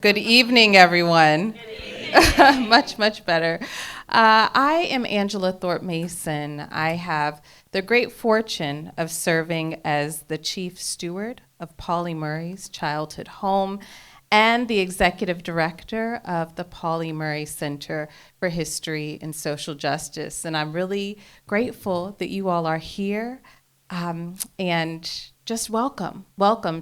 Good evening, everyone. Much better. I am Angela Thorpe Mason. I have the great fortune of serving as the chief steward of Pauli Murray's childhood home and the executive director of the Pauli Murray Center for History and Social Justice. And I'm really grateful that you all are here, and just welcome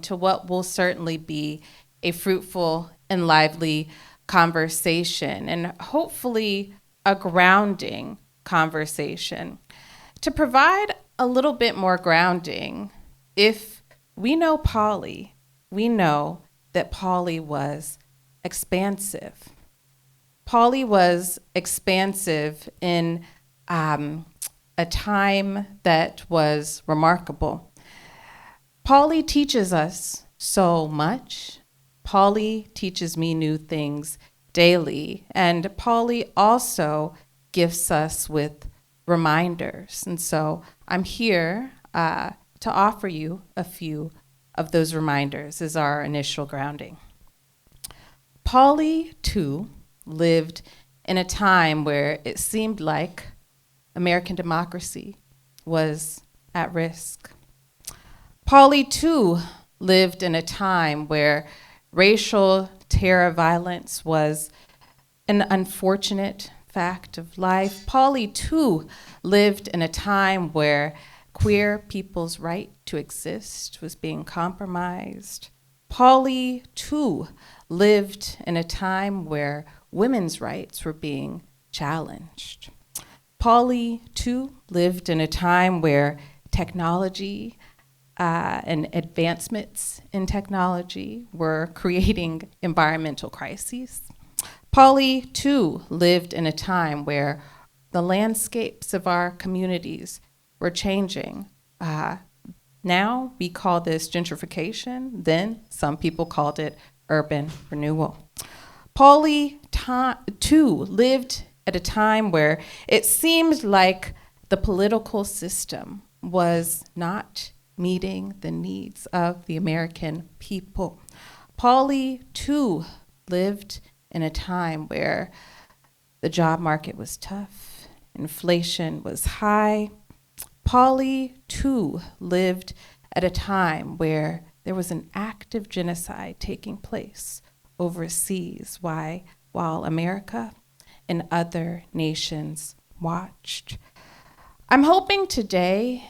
to what will certainly be a fruitful and lively conversation, and hopefully a grounding conversation. To provide a little bit more grounding, if we know Pauli, we know that Pauli was expansive. Pauli was expansive in a time that was remarkable. Pauli teaches us so much. Pauli teaches me new things daily, and Pauli also gifts us with reminders. And so I'm here to offer you a few of those reminders as our initial grounding. Pauli, too, lived in a time where it seemed like American democracy was at risk. Pauli, too, lived in a time where racial terror violence was an unfortunate fact of life. Pauli, too, lived in a time where queer people's right to exist was being compromised. Pauli, too, lived in a time where women's rights were being challenged. Pauli, too, lived in a time where technology and advancements in technology were creating environmental crises. Pauli, too, lived in a time where the landscapes of our communities were changing. Now we call this gentrification, then some people called it urban renewal. Pauli, too, lived at a time where it seemed like the political system was not meeting the needs of the American people. Pauli, too, lived in a time where the job market was tough, inflation was high. Pauli, too, lived at a time where there was an active genocide taking place overseas while America and other nations watched. I'm hoping today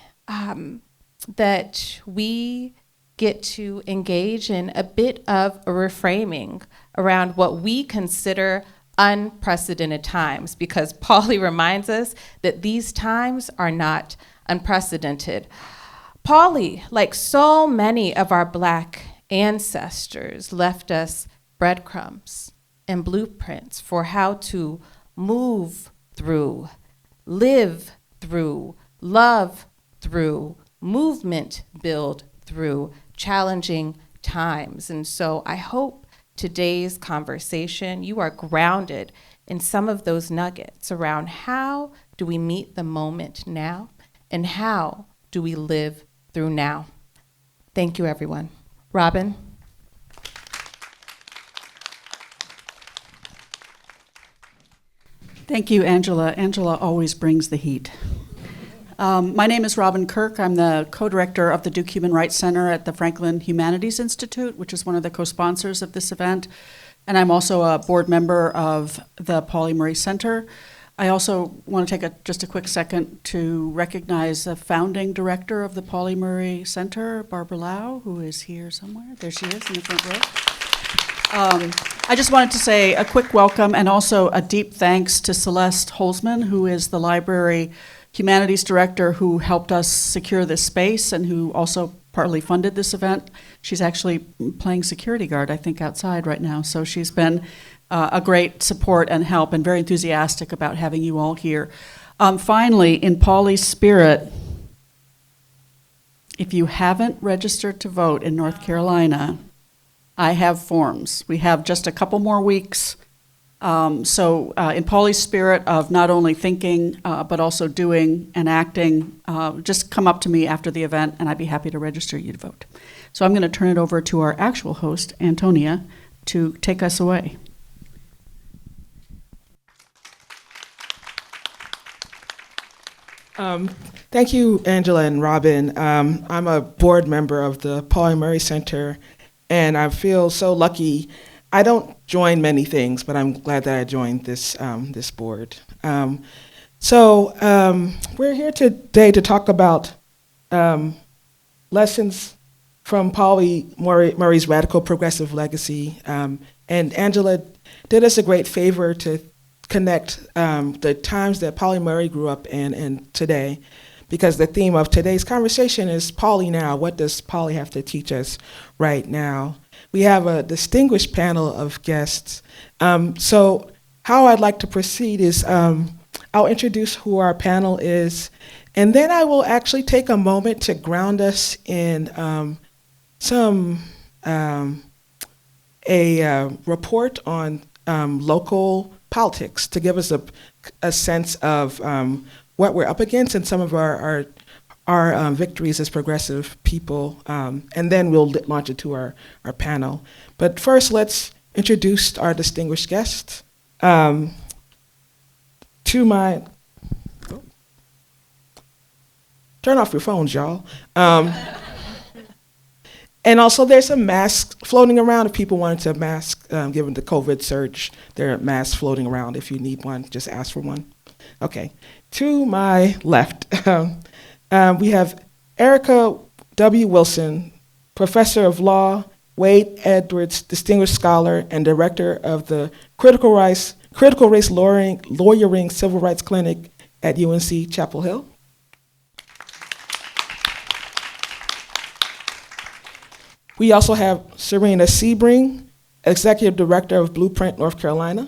that we get to engage in a bit of a reframing around what we consider unprecedented times, because Pauli reminds us that these times are not unprecedented. Pauli, like so many of our Black ancestors, left us breadcrumbs and blueprints for how to move through, live through, love through, movement build through challenging times. And so I hope today's conversation, you are grounded in some of those nuggets around how do we meet the moment now and how do we live through now. Thank you, everyone. Robin. Thank you, Angela. Angela always brings the heat. My name is Robin Kirk. I'm the co-director of the Duke Human Rights Center at the Franklin Humanities Institute, which is one of the co-sponsors of this event. And I'm also a board member of the Pauli Murray Center. I also want to take just a quick second to recognize the founding director of the Pauli Murray Center, Barbara Lau, who is here somewhere. There she is in the front row. I just wanted to say a quick welcome and also a deep thanks to Celeste Holzman, who is the library Humanities director who helped us secure this space and who also partly funded this event. She's actually playing security guard, I think, outside right now. So she's been a great support and help and very enthusiastic about having you all here. Finally, in Pauli's spirit, if you haven't registered to vote in North Carolina, I have forms. We have just a couple more weeks. So in Pauli's spirit of not only thinking, but also doing and acting, just come up to me after the event and I'd be happy to register you to vote. So I'm going to turn it over to our actual host, Antonia, to take us away. Thank you, Angela and Robin. I'm a board member of the Pauli Murray Center, and I feel so lucky. I don't join many things, but I'm glad that I joined this board. We're here today to talk about lessons from Pauli Murray's radical progressive legacy. And Angela did us a great favor to connect the times that Pauli Murray grew up in and today, because the theme of today's conversation is Pauli now. What does Pauli have to teach us right now? We have a distinguished panel of guests. So how I'd like to proceed is I'll introduce who our panel is, and then I will actually take a moment to ground us in a report on local politics to give us a sense of what we're up against and some of our victories as progressive people, and then we'll launch into our panel. But first, let's introduce our distinguished guests. To my, turn off your phones, y'all. And also there's some masks floating around if people wanted to mask, given the COVID surge, there are masks floating around. If you need one, just ask for one. Okay, to my left, we have Erika W. Wilson, Professor of Law, Wade Edwards Distinguished Scholar, and Director of the Critical Race Lawyering Civil Rights Clinic at UNC Chapel Hill. We also have Serena Sebring, Executive Director of Blueprint North Carolina.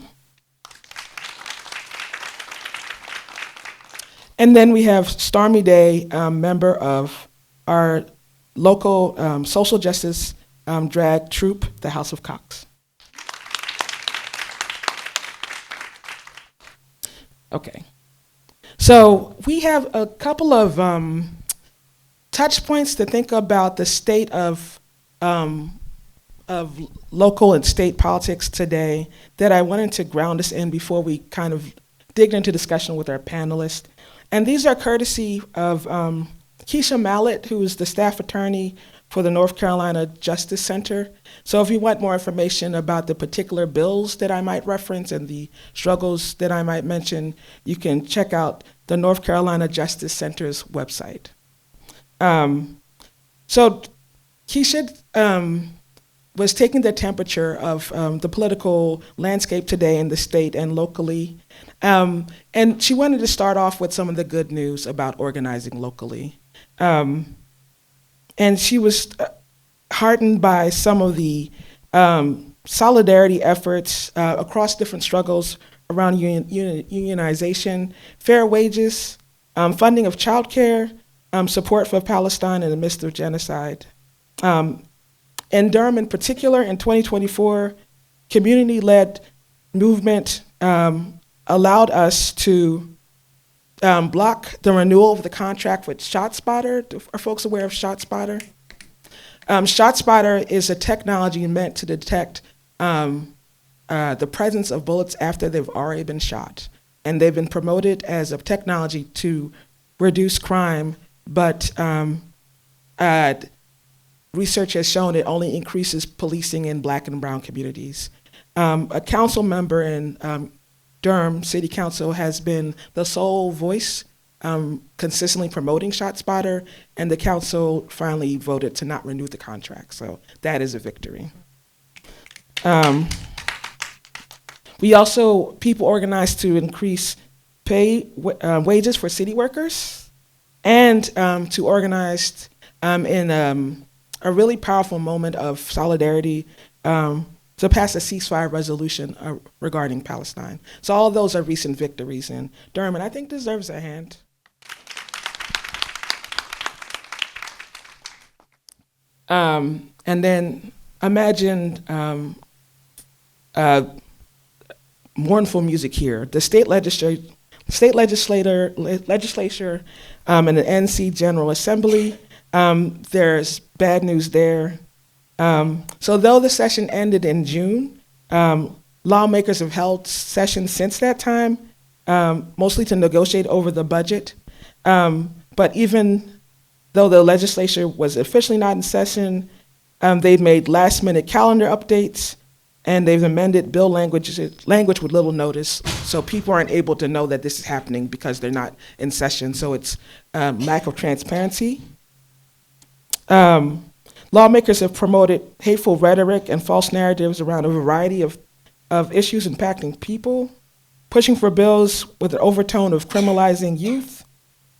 And then we have Stormie Daie, member of our local social justice drag troupe, the House of Coxx. Okay, so we have a couple of touch points to think about the state of local and state politics today that I wanted to ground us in before we kind of dig into discussion with our panelists. And these are courtesy of Keisha Mallett, who is the staff attorney for the North Carolina Justice Center. So if you want more information about the particular bills that I might reference and the struggles that I might mention, you can check out the North Carolina Justice Center's website. So Keisha was taking the temperature of the political landscape today in the state and locally. And she wanted to start off with some of the good news about organizing locally. And she was heartened by some of the solidarity efforts across different struggles around unionization, fair wages, funding of childcare, support for Palestine in the midst of genocide. In Durham in particular, in 2024, community-led movement allowed us to block the renewal of the contract with ShotSpotter. Are folks aware of ShotSpotter? ShotSpotter is a technology meant to detect the presence of bullets after they've already been shot. And they've been promoted as a technology to reduce crime, but research has shown it only increases policing in Black and brown communities. A council member in Durham City Council has been the sole voice consistently promoting ShotSpotter, and the council finally voted to not renew the contract, so that is a victory. We also, people organized to increase wages for city workers, and to organize in a really powerful moment of solidarity to pass a ceasefire resolution regarding Palestine. So all of those are recent victories in Durham, and I think deserves a hand. And then imagine mournful music here. The state legislature and the NC General Assembly, there's bad news there. So though the session ended in June, lawmakers have held sessions since that time, mostly to negotiate over the budget. But even though the legislature was officially not in session, they've made last-minute calendar updates, and they've amended bill language with little notice, so people aren't able to know that this is happening because they're not in session, so it's lack of transparency. Lawmakers have promoted hateful rhetoric and false narratives around a variety of issues impacting people, pushing for bills with an overtone of criminalizing youth,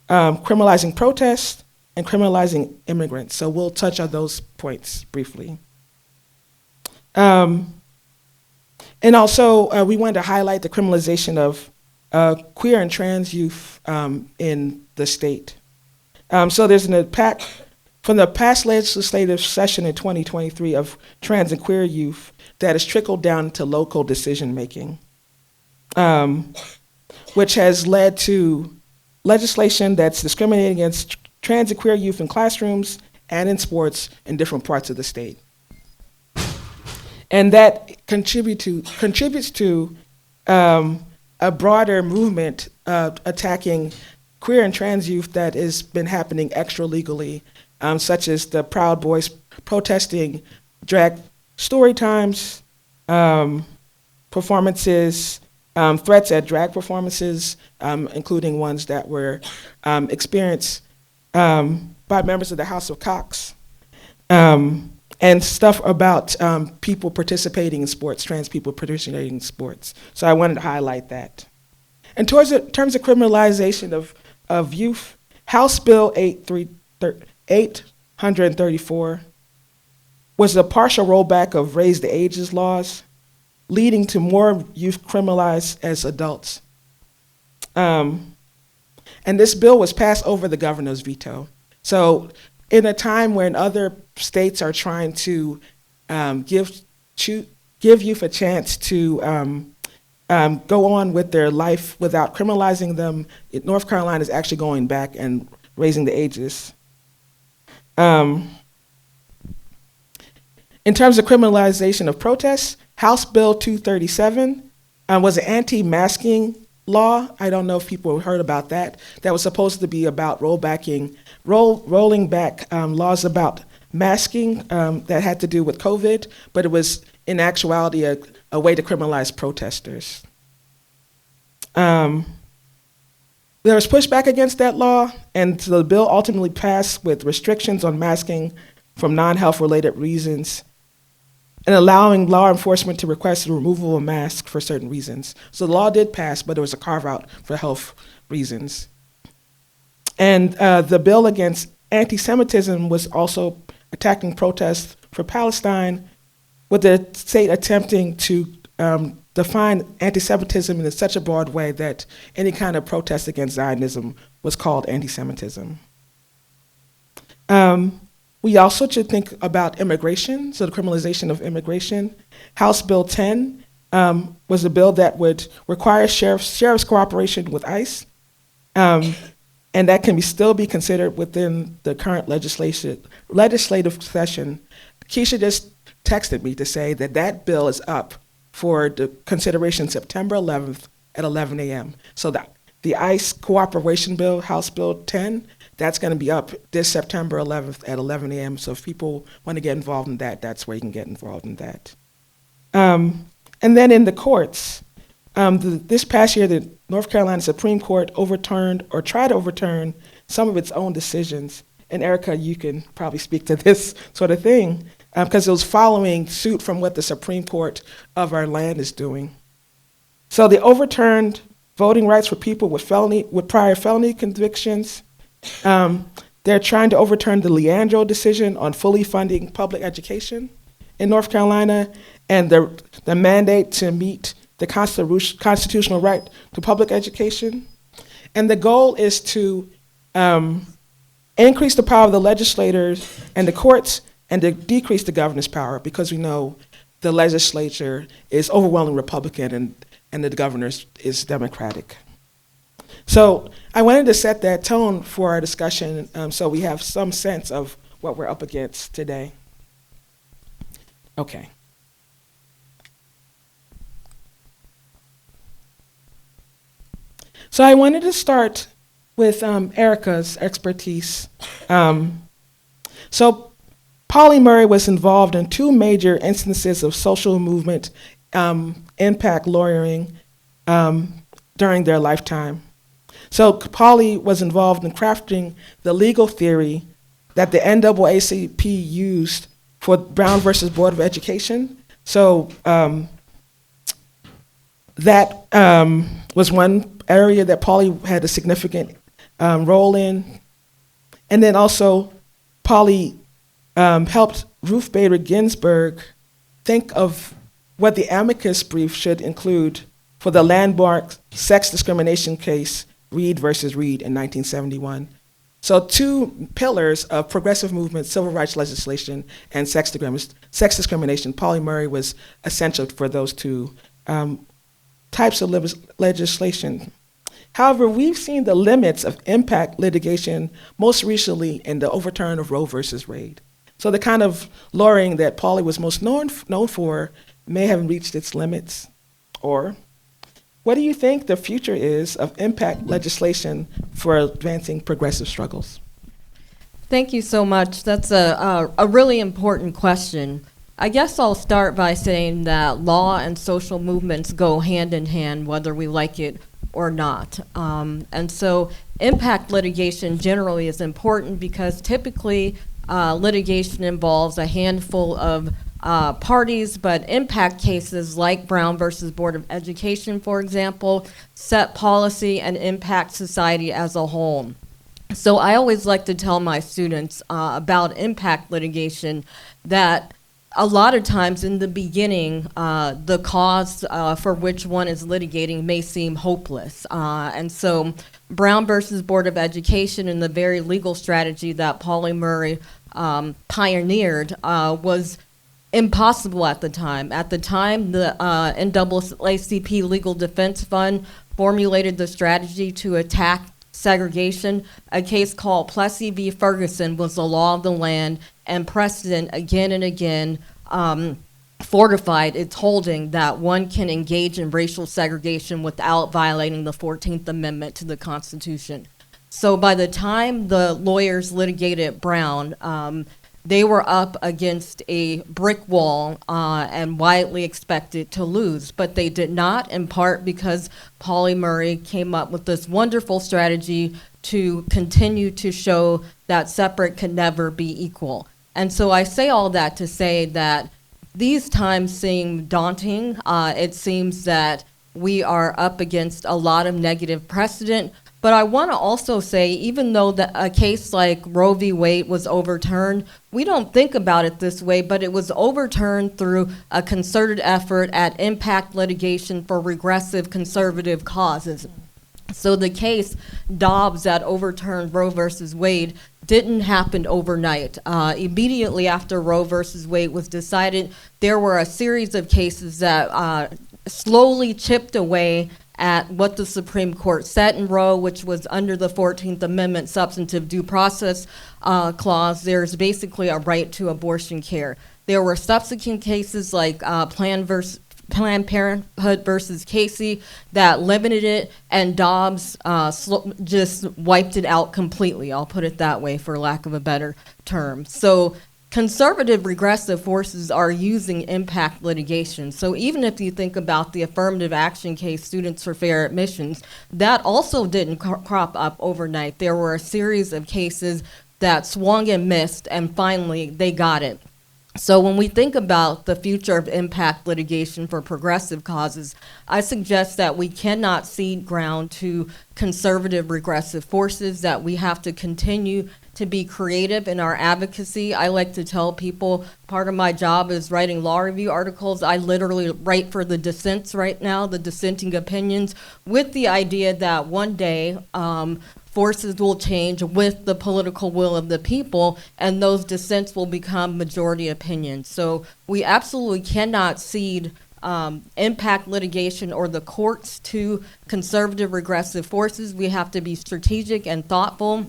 criminalizing protest, and criminalizing immigrants. So we'll touch on those points briefly. And also, we wanted to highlight the criminalization of queer and trans youth in the state. So there's an impact from the past legislative session in 2023 of trans and queer youth that has trickled down to local decision making, which has led to legislation that's discriminating against trans and queer youth in classrooms and in sports in different parts of the state. And that contributes to a broader movement attacking queer and trans youth that has been happening extra-legally, such as the Proud Boys protesting drag story times, performances, threats at drag performances, including ones that were experienced by members of the House of Coxx, and stuff about people participating in sports, trans people participating in sports. So I wanted to highlight that. In terms of criminalization of youth, House Bill 834 was a partial rollback of raise the ages laws, leading to more youth criminalized as adults. And this bill was passed over the governor's veto. So in a time when other states are trying to give youth a chance to go on with their life without criminalizing them, North Carolina is actually going back and raising the ages. In terms of criminalization of protests, House Bill 237 was an anti-masking law. I don't know if people heard about that. That was supposed to be about rolling back laws about masking that had to do with COVID, but it was in actuality a way to criminalize protesters. There was pushback against that law, and the bill ultimately passed with restrictions on masking from non-health related reasons and allowing law enforcement to request the removal of masks for certain reasons. So the law did pass, but there was a carve-out for health reasons. And the bill against anti-Semitism was also attacking protests for Palestine, with the state attempting to define anti-Semitism in such a broad way that any kind of protest against Zionism was called anti-Semitism. We also should think about immigration, so the criminalization of immigration. House Bill 10 was a bill that would require sheriff's cooperation with ICE, and that can still be considered within the current legislative session. Keisha just texted me to say that that bill is up for the consideration September 11th at 11 a.m. So the ICE cooperation bill, House Bill 10, that's going to be up this September 11th at 11 a.m. So if people want to get involved in that, that's where you can get involved in that. And then in the courts, this past year, the North Carolina Supreme Court overturned or tried to overturn some of its own decisions. And Erika, you can probably speak to this sort of thing, because it was following suit from what the Supreme Court of our land is doing. So they overturned voting rights for people with prior felony convictions. They're trying to overturn the Leandro decision on fully funding public education in North Carolina and the mandate to meet the constitutional right to public education. And the goal is to increase the power of the legislators and the courts and to decrease the governor's power, because we know the legislature is overwhelmingly Republican and the governor is Democratic. So I wanted to set that tone for our discussion so we have some sense of what we're up against today. Okay. So I wanted to start with Erika's expertise. So Pauli Murray was involved in two major instances of social movement impact lawyering during their lifetime. So Pauli was involved in crafting the legal theory that the NAACP used for Brown versus Board of Education. So that was one area that Pauli had a significant role in. And then also Pauli helped Ruth Bader Ginsburg think of what the amicus brief should include for the landmark sex discrimination case, Reed versus Reed in 1971. So two pillars of progressive movement, civil rights legislation, and sex discrimination. Pauli Murray was essential for those two types of legislation. However, we've seen the limits of impact litigation most recently in the overturn of Roe versus Wade. So the kind of lawyering that Pauli was most known for may have reached its limits. Or what do you think the future is of impact legislation for advancing progressive struggles? Thank you so much. That's a really important question. I guess I'll start by saying that law and social movements go hand in hand, whether we like it or not. And so impact litigation generally is important because typically litigation involves a handful of parties, but impact cases like Brown versus Board of Education, for example, set policy and impact society as a whole. So I always like to tell my students about impact litigation that a lot of times in the beginning, the cause for which one is litigating may seem hopeless. And so Brown versus Board of Education and the very legal strategy that Pauli Murray pioneered was impossible at the time. At the time, the NAACP Legal Defense Fund formulated the strategy to attack segregation. A case called Plessy v. Ferguson was the law of the land, and precedent again and again fortified its holding that one can engage in racial segregation without violating the 14th Amendment to the Constitution. So by the time the lawyers litigated Brown, they were up against a brick wall and widely expected to lose, but they did not, in part because Pauli Murray came up with this wonderful strategy to continue to show that separate can never be equal. And so I say all that to say that these times seem daunting. It seems that we are up against a lot of negative precedent. But I want to also say, even though a case like Roe v. Wade was overturned, we don't think about it this way, but it was overturned through a concerted effort at impact litigation for regressive conservative causes. So the case Dobbs that overturned Roe versus Wade didn't happen overnight. Immediately after Roe versus Wade was decided, there were a series of cases that slowly chipped away at what the Supreme Court said in Roe, which was under the 14th Amendment substantive due process clause. There's basically a right to abortion care. There were subsequent cases like Planned Parenthood versus Casey that limited it, and Dobbs just wiped it out completely. I'll put it that way for lack of a better term. So conservative regressive forces are using impact litigation. So even if you think about the affirmative action case, Students for Fair Admissions, that also didn't crop up overnight. There were a series of cases that swung and missed, and finally they got it. So when we think about the future of impact litigation for progressive causes, I suggest that we cannot cede ground to conservative regressive forces, that we have to continue to be creative in our advocacy. I like to tell people part of my job is writing law review articles. I literally write for the dissents right now, the dissenting opinions, with the idea that one day forces will change with the political will of the people, and those dissents will become majority opinions. So we absolutely cannot cede impact litigation or the courts to conservative regressive forces. We have to be strategic and thoughtful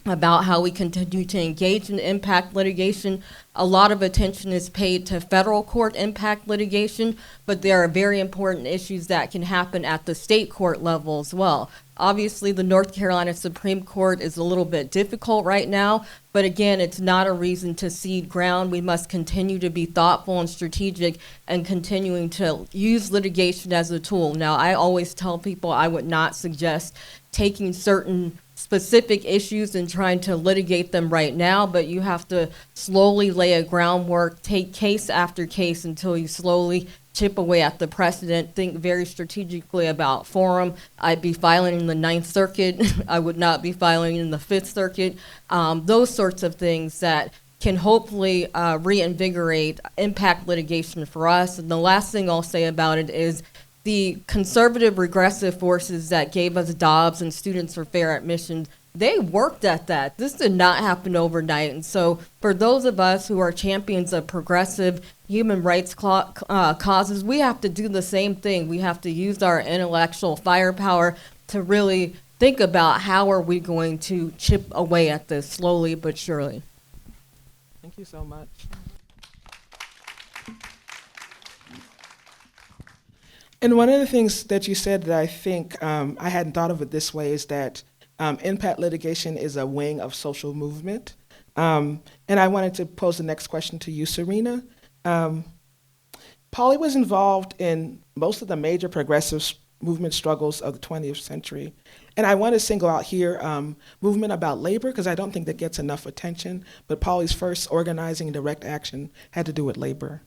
about how we continue to engage in impact litigation. A lot of attention is paid to federal court impact litigation, but there are very important issues that can happen at the state court level as well. Obviously, the North Carolina Supreme Court is a little bit difficult right now, but again, it's not a reason to cede ground. We must continue to be thoughtful and strategic and continuing to use litigation as a tool. Now, I always tell people I would not suggest taking certain specific issues and trying to litigate them right now, but you have to slowly lay a groundwork, take case after case until you slowly chip away at the precedent, think very strategically about forum. I'd be filing in the Ninth Circuit. I would not be filing in the Fifth Circuit. Those sorts of things that can hopefully reinvigorate impact litigation for us. And the last thing I'll say about it is the conservative regressive forces that gave us Dobbs and Students for Fair Admission, they worked at that. This did not happen overnight. And so for those of us who are champions of progressive human rights causes, we have to do the same thing. We have to use our intellectual firepower to really think about how are we going to chip away at this slowly but surely. Thank you so much. And one of the things that you said that I think I hadn't thought of it this way is that impact litigation is a wing of social movement. And I wanted to pose the next question to you, Serena. Pauli was involved in most of the major progressive movement struggles of the 20th century. And I want to single out here movement about labor, because I don't think that gets enough attention, but Pauli's first organizing direct action had to do with labor.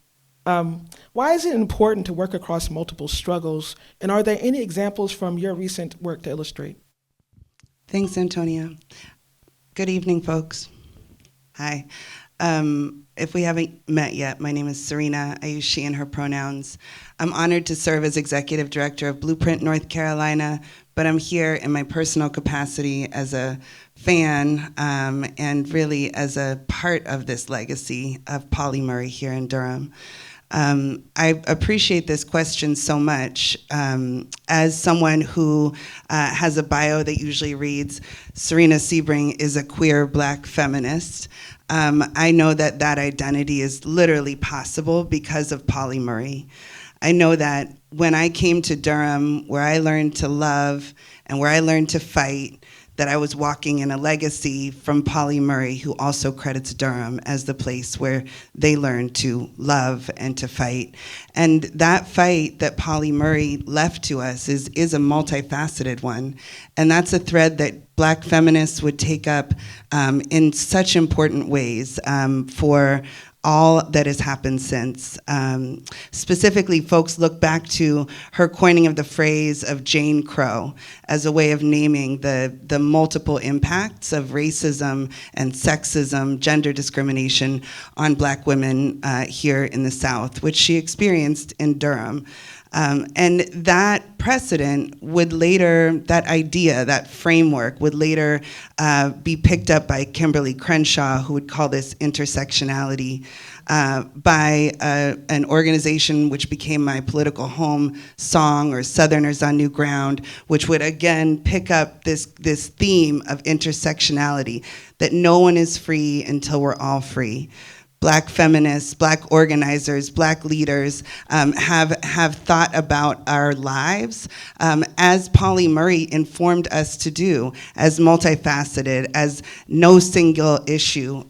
Why is it important to work across multiple struggles, and are there any examples from your recent work to illustrate? Thanks, Antonia. Good evening, folks. Hi. If we haven't met yet, my name is Serena. I use she and her pronouns. I'm honored to serve as executive director of Blueprint North Carolina, but I'm here in my personal capacity as a fan and really as a part of this legacy of Pauli Murray here in Durham. I appreciate this question so much. As someone who has a bio that usually reads, Serena Sebring is a queer Black feminist, I know that that identity is literally possible because of Pauli Murray. I know that when I came to Durham, where I learned to love and where I learned to fight, that I was walking in a legacy from Pauli Murray, who also credits Durham as the place where they learned to love and to fight. And that fight that Pauli Murray left to us is a multifaceted one. And that's a thread that Black feminists would take up in such important ways for all that has happened since. Specifically, folks look back to her coining of the phrase of Jane Crow as a way of naming the multiple impacts of racism and sexism, gender discrimination on Black women here in the South, which she experienced in Durham. And that precedent would later, that idea, that framework would later be picked up by Kimberly Crenshaw, who would call this intersectionality, by an organization which became my political home song, or Southerners on New Ground, which would again pick up this theme of intersectionality, that no one is free until we're all free. Black feminists, Black organizers, Black leaders have thought about our lives as Pauli Murray informed us to do, as multifaceted, as no single issue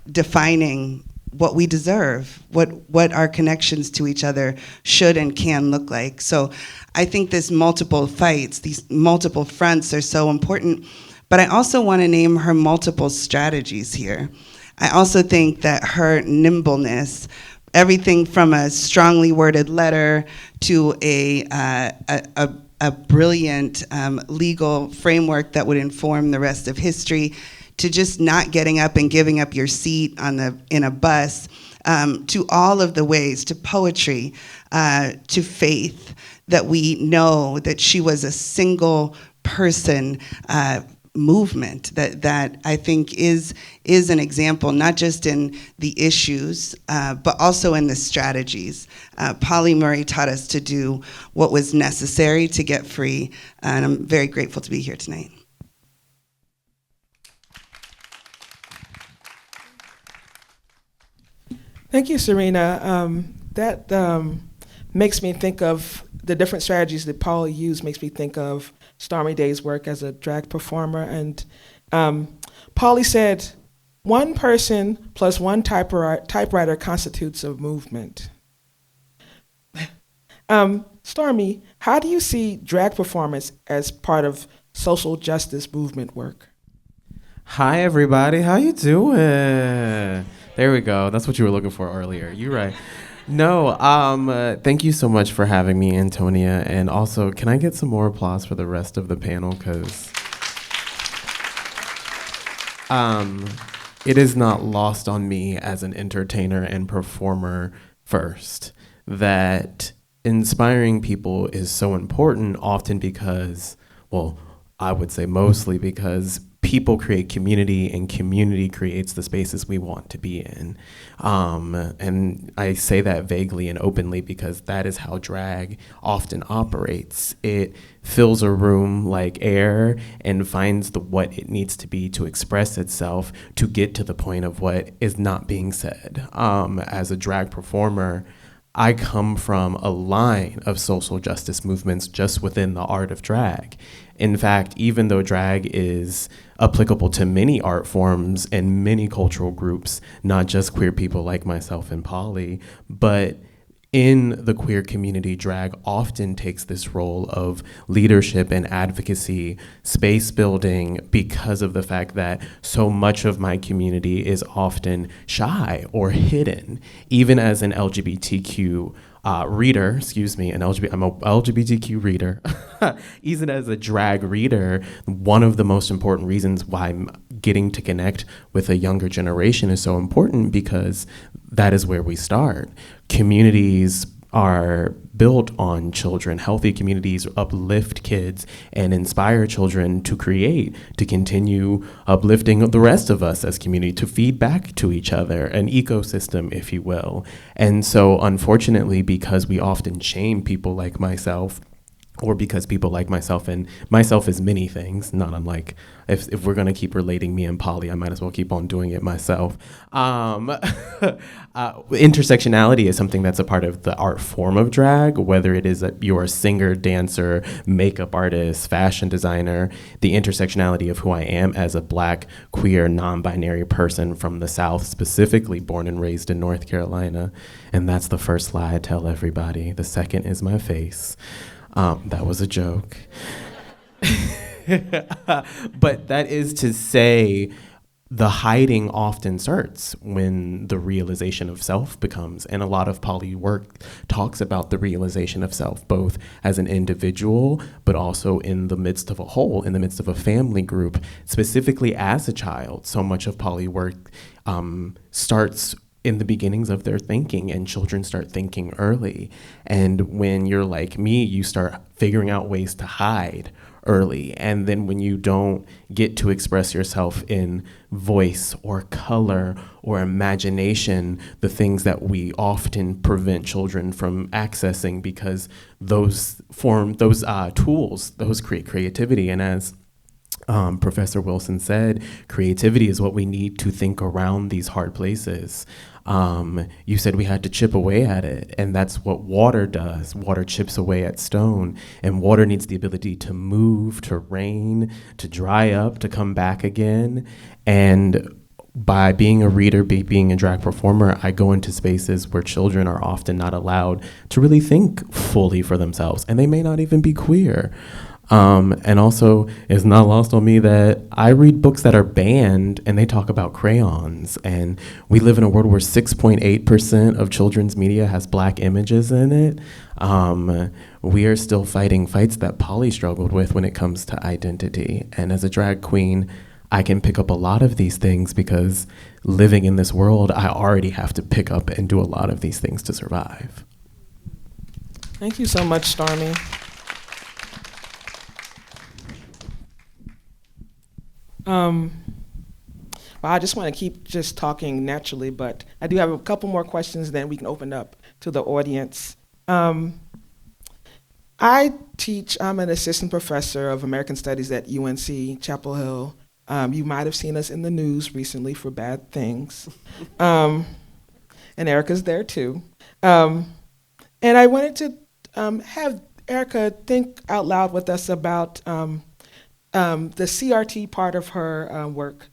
defining what we deserve, what our connections to each other should and can look like. So I think this multiple fights, these multiple fronts are so important, but I also want to name her multiple strategies here. I also think that her nimbleness, everything from a strongly worded letter to a brilliant legal framework that would inform the rest of history, to just not getting up and giving up your seat in a bus, to all of the ways, to poetry, to faith, that we know that she was a single person movement that I think is an example, not just in the issues, but also in the strategies. Pauli Murray taught us to do what was necessary to get free, and I'm very grateful to be here tonight. Thank you, Serena. That makes me think of the different strategies that Pauli used, makes me think of Stormie Daie's work as a drag performer. And Pauli said, one person plus one typewriter constitutes a movement. Stormie, how do you see drag performance as part of social justice movement work? Hi, everybody. How you doing? There we go. That's what you were looking for earlier. You're right. No, thank you so much for having me, Antonia. And also, can I get some more applause for the rest of the panel? Because it is not lost on me as an entertainer and performer first that inspiring people is so important, often because, well, I would say mostly because people create community and community creates the spaces we want to be in. And I say that vaguely and openly because that is how drag often operates. It fills a room like air and finds what it needs to be to express itself to get to the point of what is not being said. As a drag performer, I come from a line of social justice movements just within the art of drag. In fact, even though drag is applicable to many art forms and many cultural groups, not just queer people like myself and Pauli, but in the queer community, drag often takes this role of leadership and advocacy, space building, because of the fact that so much of my community is often shy or hidden. Even as an LGBTQ reader, I'm a LGBTQ reader. Even as a drag reader, one of the most important reasons why I'm getting to connect with a younger generation is so important because that is where we start. Communities are built on children. Healthy communities uplift kids and inspire children to create, to continue uplifting the rest of us as community, to feed back to each other, an ecosystem, if you will. And so unfortunately, because we often shame people like myself, or because people like myself, and myself is many things, not unlike, if we're gonna keep relating me and Pauli, I might as well keep on doing it myself. Intersectionality is something that's a part of the art form of drag, whether it is that you're a singer, dancer, makeup artist, fashion designer, the intersectionality of who I am as a Black, queer, non-binary person from the South, specifically born and raised in North Carolina. And that's the first lie I tell everybody. The second is my face. That was a joke. But that is to say, the hiding often starts when the realization of self becomes, and a lot of Pauli work talks about the realization of self, both as an individual, but also in the midst of a whole, in the midst of a family group, specifically as a child. So much of Pauli work starts in the beginnings of their thinking, and children start thinking early. And when you're like me, you start figuring out ways to hide early. And then when you don't get to express yourself in voice or color or imagination, the things that we often prevent children from accessing, because those tools, those create creativity. And as Professor Wilson said, creativity is what we need to think around these hard places. You said we had to chip away at it, and that's what water does. Water chips away at stone, and water needs the ability to move, to rain, to dry up, to come back again. And by being a reader, being a drag performer, I go into spaces where children are often not allowed to really think fully for themselves, and they may not even be queer. And also, it's not lost on me that I read books that are banned and they talk about crayons. And we live in a world where 6.8% of children's media has Black images in it. We are still fighting fights that Pauli struggled with when it comes to identity. And as a drag queen, I can pick up a lot of these things because living in this world, I already have to pick up and do a lot of these things to survive. Thank you so much, Stormie. Well, I just want to keep just talking naturally, but I do have a couple more questions, then we can open up to the audience. I'm an assistant professor of American Studies at UNC Chapel Hill. You might have seen us in the news recently for bad things. And and Erika's there too. And I wanted to have Erika think out loud with us about the CRT part of her work,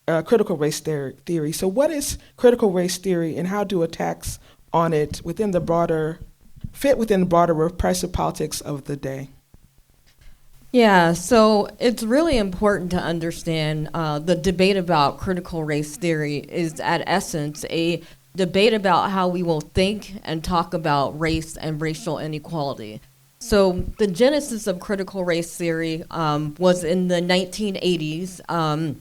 critical race theory. So what is critical race theory, and how do attacks on it fit within the broader repressive politics of the day? Yeah, so it's really important to understand the debate about critical race theory is at essence a debate about how we will think and talk about race and racial inequality. So the genesis of critical race theory was in the 1980s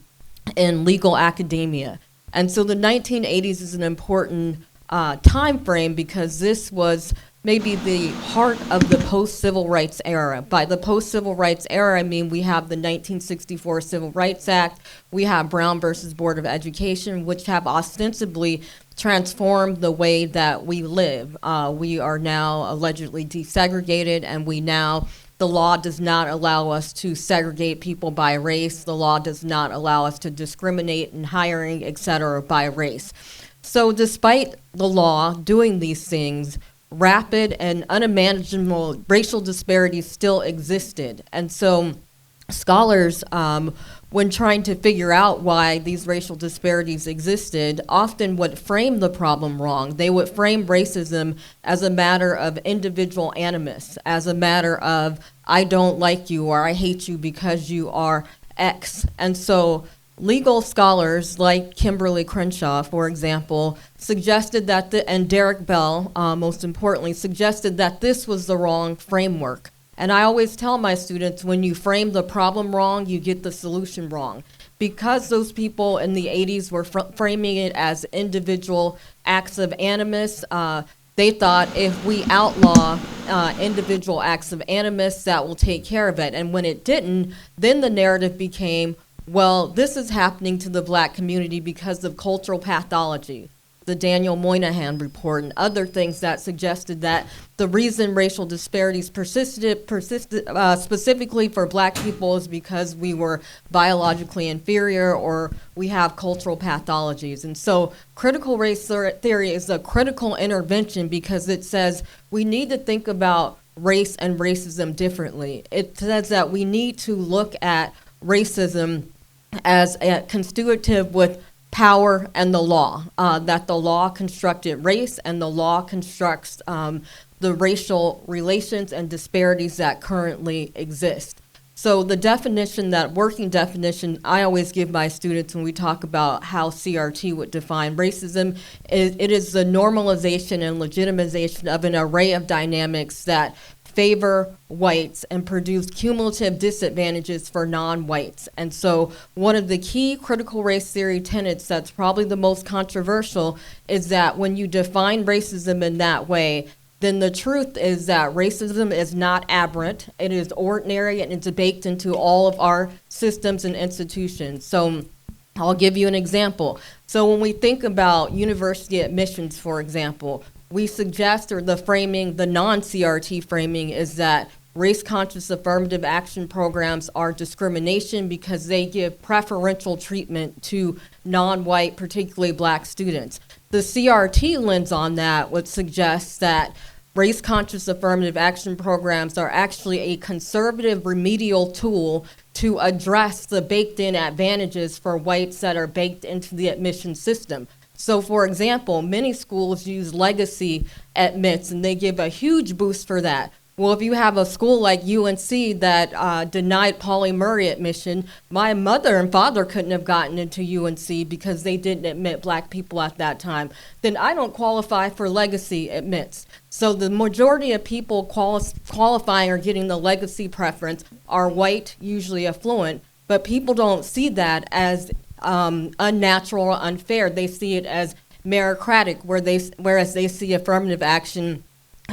in legal academia. And so the 1980s is an important time frame because this was maybe the heart of the post-civil rights era. By the post-civil rights era, I mean we have the 1964 Civil Rights Act, we have Brown versus Board of Education, which have ostensibly transformed the way that we live. We are now allegedly desegregated, and the law does not allow us to segregate people by race. The law does not allow us to discriminate in hiring, et cetera, by race. So despite the law doing these things, rapid and unimaginable racial disparities still existed. And so scholars, when trying to figure out why these racial disparities existed, often would frame the problem wrong. They would frame racism as a matter of individual animus, as a matter of, I don't like you or I hate you because you are X. And so legal scholars like Kimberly Crenshaw, for example, suggested that, and Derek Bell, most importantly, suggested that this was the wrong framework. And I always tell my students, when you frame the problem wrong, you get the solution wrong. Because those people in the 80s were framing it as individual acts of animus, they thought if we outlaw individual acts of animus, that will take care of it. And when it didn't, then the narrative became, well, this is happening to the Black community because of cultural pathology, the Daniel Moynihan report, and other things that suggested that the reason racial disparities persisted specifically for Black people is because we were biologically inferior or we have cultural pathologies. And so critical race theory is a critical intervention because it says we need to think about race and racism differently. It says that we need to look at racism as a constitutive with power and the law, that the law constructed race and the law constructs the racial relations and disparities that currently exist. So the definition, that working definition I always give my students when we talk about how CRT would define racism, it is the normalization and legitimization of an array of dynamics that favor whites and produce cumulative disadvantages for non-whites. And so one of the key critical race theory tenets that's probably the most controversial is that when you define racism in that way, then the truth is that racism is not aberrant, it is ordinary, and it's baked into all of our systems and institutions. So I'll give you an example. So when we think about university admissions, for example, we suggest, or the framing, the non-CRT framing, is that race-conscious affirmative action programs are discrimination because they give preferential treatment to non-white, particularly Black students. The CRT lens on that would suggest that race-conscious affirmative action programs are actually a conservative remedial tool to address the baked-in advantages for whites that are baked into the admission system. So, for example, many schools use legacy admits, and they give a huge boost for that. Well, if you have a school like UNC that denied Pauli Murray admission, my mother and father couldn't have gotten into UNC because they didn't admit Black people at that time. Then I don't qualify for legacy admits. So the majority of people qualifying or getting the legacy preference are white, usually affluent, but people don't see that as unnatural or unfair. They see it as meritocratic, whereas they see affirmative action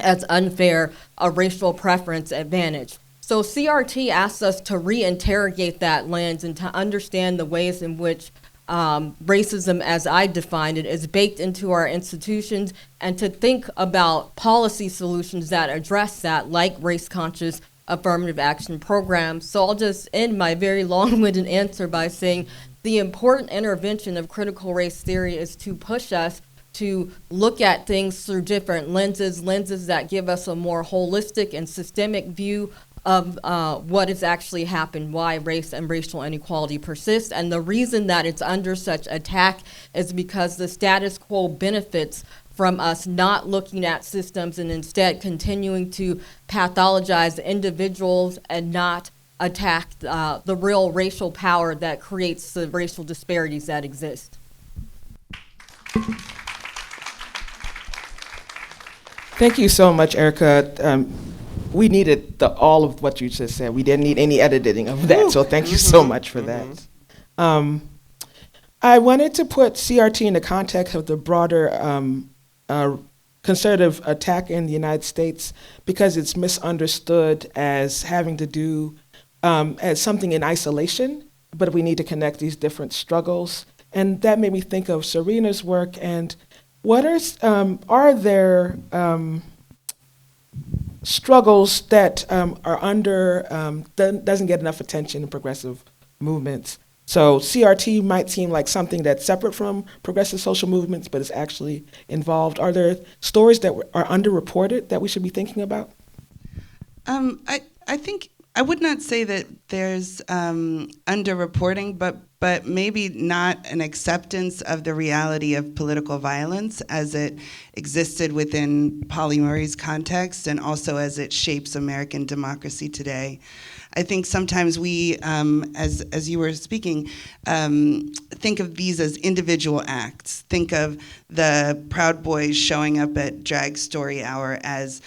as unfair, a racial preference advantage. So CRT asks us to reinterrogate that lens and to understand the ways in which racism, as I defined it, is baked into our institutions, and to think about policy solutions that address that, like race-conscious affirmative action programs. So I'll just end my very long-winded answer by saying the important intervention of critical race theory is to push us to look at things through different lenses that give us a more holistic and systemic view of what has actually happened, why race and racial inequality persist. And the reason that it's under such attack is because the status quo benefits from us not looking at systems and instead continuing to pathologize individuals and not attack the real racial power that creates the racial disparities that exist. Thank you so much, Erika. We needed all of what you just said. We didn't need any editing of that, so thank you so much for that. I wanted to put CRT in the context of the broader conservative attack in the United States because it's misunderstood as having to do as something in isolation, but we need to connect these different struggles. And that made me think of Serena's work and what are there struggles that are under, doesn't get enough attention in progressive movements. So CRT might seem like something that's separate from progressive social movements, but it's actually involved. Are there stories that are underreported that we should be thinking about? I think I would not say that there's underreporting, but maybe not an acceptance of the reality of political violence as it existed within Pauli Murray's context and also as it shapes American democracy today. I think sometimes we, as you were speaking, think of these as individual acts. Think of the Proud Boys showing up at Drag Story Hour as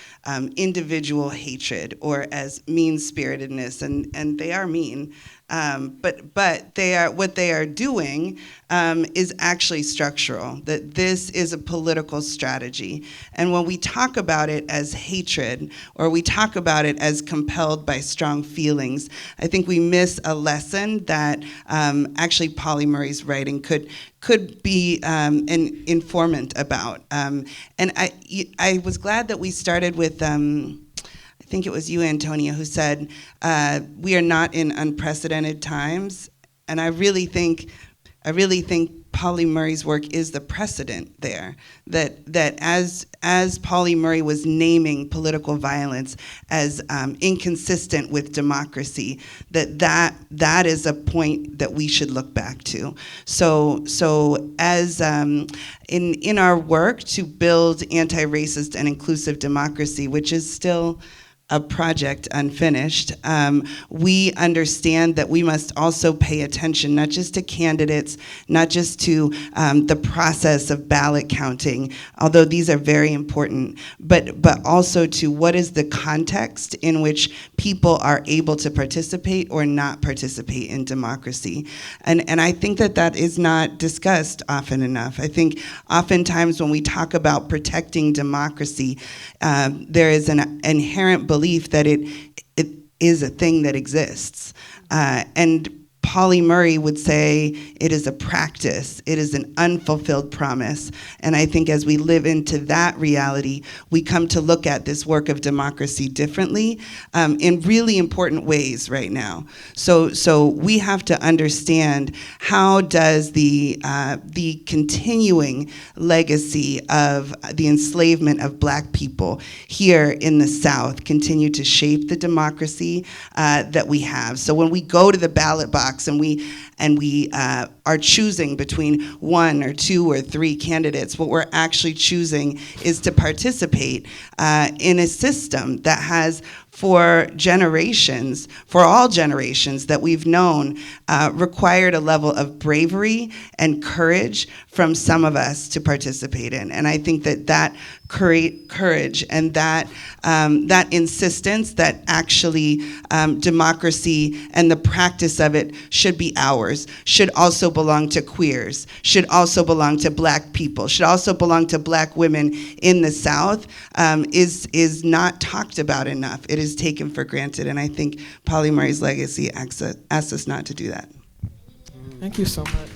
individual hatred or as mean-spiritedness, and they are mean. But they are what they are doing is actually structural. That this is a political strategy, and when we talk about it as hatred or we talk about it as compelled by strong feelings, I think we miss a lesson that actually Pauli Murray's writing could be an informant about. And I was glad that we started with. I think it was you, Antonia, who said, we are not in unprecedented times. And I really think Pauli Murray's work is the precedent there. That as Pauli Murray was naming political violence as inconsistent with democracy, that is a point that we should look back to. So as in our work to build anti-racist and inclusive democracy, which is still a project unfinished, we understand that we must also pay attention not just to candidates, not just to the process of ballot counting, although these are very important, but also to what is the context in which people are able to participate or not participate in democracy. And I think that is not discussed often enough. I think oftentimes when we talk about protecting democracy, there is an inherent belief that it is a thing that exists. And Pauli Murray would say it is a practice, it is an unfulfilled promise. And I think as we live into that reality, we come to look at this work of democracy differently in really important ways right now. So we have to understand, how does the continuing legacy of the enslavement of Black people here in the South continue to shape the democracy that we have? So when we go to the ballot box and we are choosing between one or two or three candidates, what we're actually choosing is to participate in a system that has, for generations, for all generations that we've known, required a level of bravery and courage from some of us to participate in. And I think that courage and that insistence that actually democracy and the practice of it should be ours, should also belong to queers, should also belong to Black people, should also belong to Black women in the South, is not talked about enough. It is taken for granted, and I think Pauli Murray's legacy asks us not to do that. Thank you so much.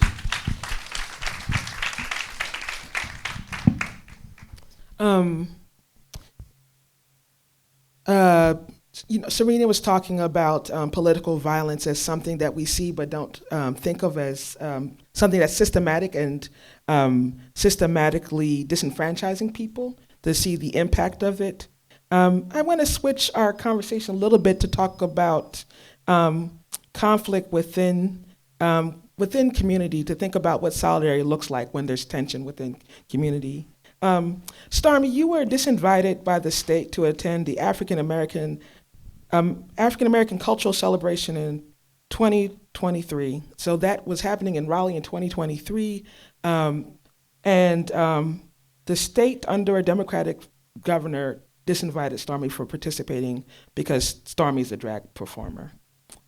Serena was talking about political violence as something that we see but don't think of as something that's systematic and systematically disenfranchising people, to see the impact of it. I want to switch our conversation a little bit to talk about conflict within community, to think about what solidarity looks like when there's tension within community. Stormie, you were disinvited by the state to attend the African American cultural celebration in 2023. So that was happening in Raleigh in 2023, and the state under a Democratic governor disinvited Stormie for participating because Stormie's a drag performer.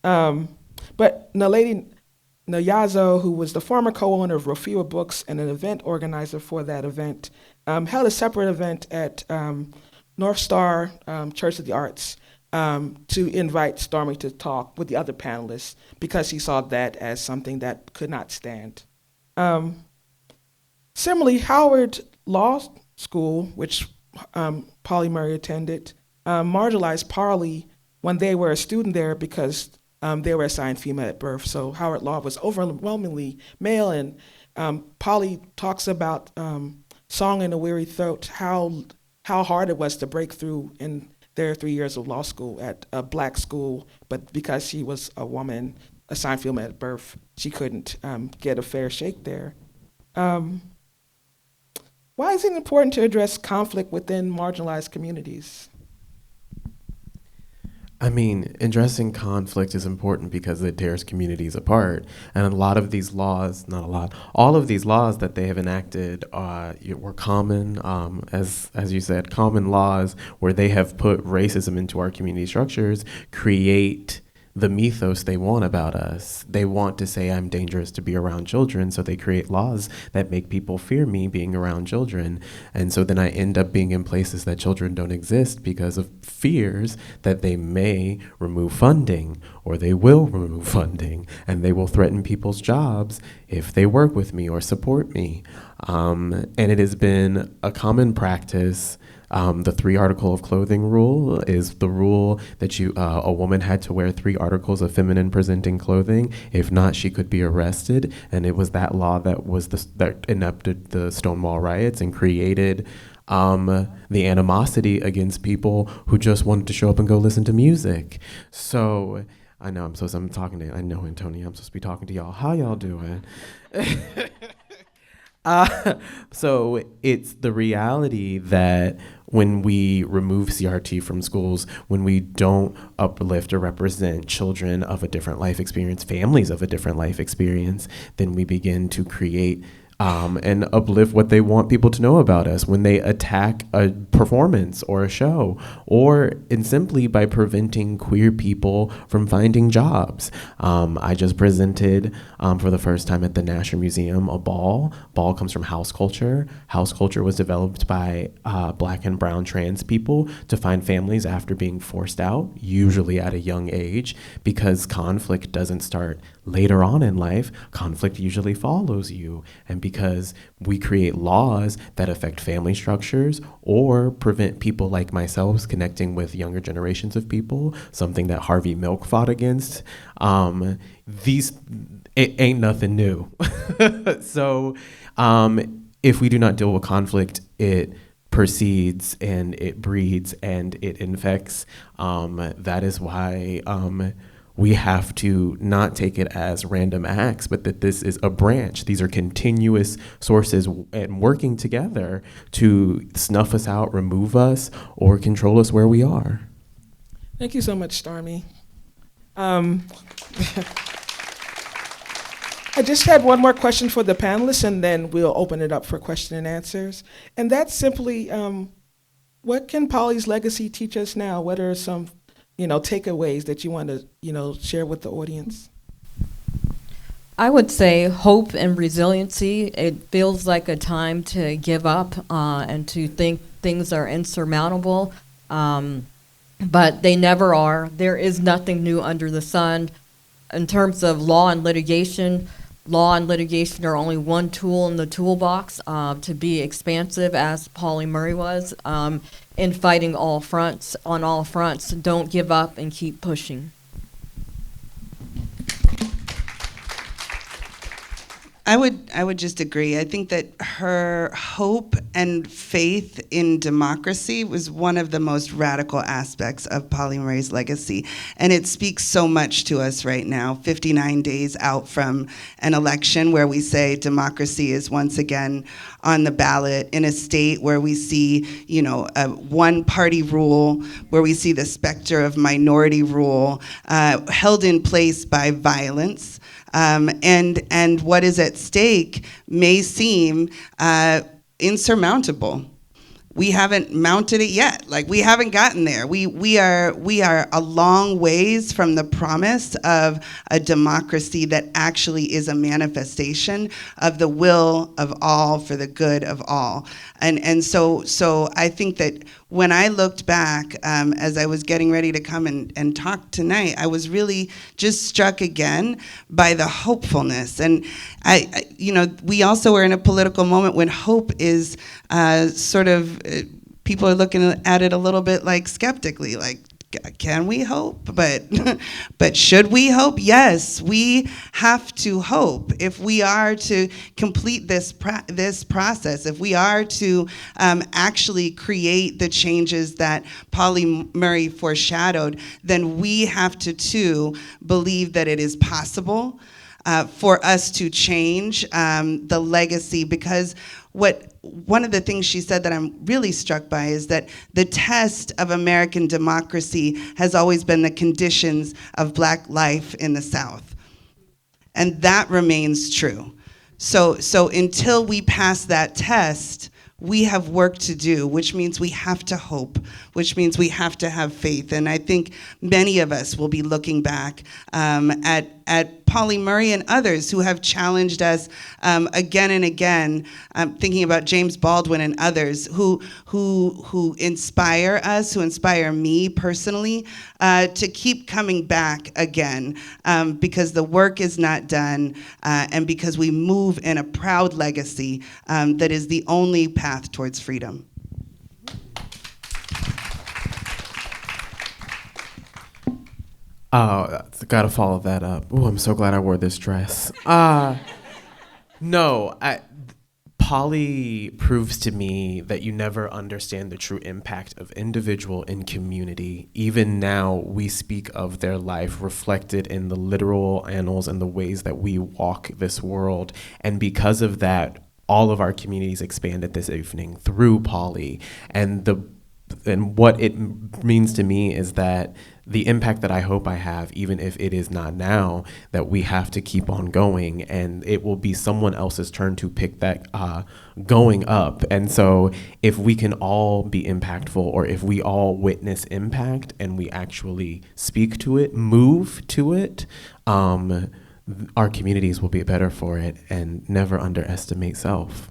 But Naledi Nyazo, who was the former co-owner of Rofua Books and an event organizer for that event, held a separate event at North Star Church of the Arts to invite Stormie to talk with the other panelists because he saw that as something that could not stand. Similarly, Howard Law School, which Pauli Murray attended, marginalized Pauli when they were a student there because they were assigned female at birth. So Howard Law was overwhelmingly male, and Pauli talks about Song in a Weary Throat, how hard it was to break through in their 3 years of law school at a black school, but because she was a woman assigned female at birth, she couldn't get a fair shake there. Why is it important to address conflict within marginalized communities? I mean, addressing conflict is important because it tears communities apart. And a lot of these laws, not a lot, all of these laws that they have enacted were common, as you said, common laws where they have put racism into our community structures, create the mythos they want about us. They want to say I'm dangerous to be around children, so they create laws that make people fear me being around children. And so then I end up being in places that children don't exist because of fears that they may remove funding, or they will remove funding, and they will threaten people's jobs if they work with me or support me. And it has been a common practice. The 3 article of clothing rule is the rule that a woman had to wear 3 articles of feminine presenting clothing. If not, she could be arrested. And it was that law that enacted the Stonewall riots and created the animosity against people who just wanted to show up and go listen to music. So I know Antonia, I'm supposed to be talking to y'all. How y'all doing? So it's the reality that when we remove CRT from schools, when we don't uplift or represent children of a different life experience, families of a different life experience, then we begin to create and uplift what they want people to know about us when they attack a performance or a show, or simply by preventing queer people from finding jobs. I just presented for the first time at the National Museum a ball. Ball comes from house culture. House culture was developed by Black and brown trans people to find families after being forced out, usually at a young age, because conflict doesn't start later on in life. Conflict usually follows you, and because we create laws that affect family structures or prevent people like myself connecting with younger generations of people, something that Harvey Milk fought against, it ain't nothing new. So if we do not deal with conflict, it proceeds and it breeds and it infects. That is why we have to not take it as random acts, but that this is a branch. These are continuous sources and working together to snuff us out, remove us, or control us where we are. Thank you so much, Stormie. I just had one more question for the panelists, and then we'll open it up for question and answers. And that's simply, what can Pauli's legacy teach us now? What are some takeaways that you want to, share with the audience? I would say hope and resiliency. It feels like a time to give up and to think things are insurmountable, but they never are. There is nothing new under the sun. In terms of law and litigation are only one tool in the toolbox to be expansive, as Pauli Murray was, in fighting all fronts, on all fronts. Don't give up and keep pushing. I would I would just agree. I think that her hope and faith in democracy was one of the most radical aspects of Pauli Murray's legacy. And it speaks so much to us right now, 59 days out from an election where we say democracy is once again on the ballot in a state where we see, a one-party rule, where we see the specter of minority rule held in place by violence. And what is at stake may seem insurmountable. We haven't mounted it yet. Like, we haven't gotten there. We are a long ways from the promise of a democracy that actually is a manifestation of the will of all for the good of all. And so I think that when I looked back, as I was getting ready to come and talk tonight, I was really just struck again by the hopefulness. And we also are in a political moment when hope is people are looking at it a little bit like skeptically, like, can we hope? But should we hope? Yes, we have to hope if we are to complete this process, if we are to actually create the changes that Pauli Murray foreshadowed, then we have to too believe that it is possible for us to change the legacy, because one of the things she said that I'm really struck by is that the test of American democracy has always been the conditions of Black life in the South. And that remains true. So until we pass that test, we have work to do, which means we have to hope, which means we have to have faith. And I think many of us will be looking back at Pauli Murray and others who have challenged us again and again. Thinking about James Baldwin and others who inspire us, who inspire me personally to keep coming back again, because the work is not done, and because we move in a proud legacy that is the only path towards freedom. Oh, gotta follow that up. Oh, I'm so glad I wore this dress. Pauli proves to me that you never understand the true impact of individual and community. Even now, we speak of their life reflected in the literal annals and the ways that we walk this world. And because of that, all of our communities expanded this evening through Pauli. And what it means to me is that the impact that I hope I have, even if it is not now, that we have to keep on going, and it will be someone else's turn to pick that going up. And so if we can all be impactful, or if we all witness impact and we actually speak to it, move to it, our communities will be better for it. And never underestimate self.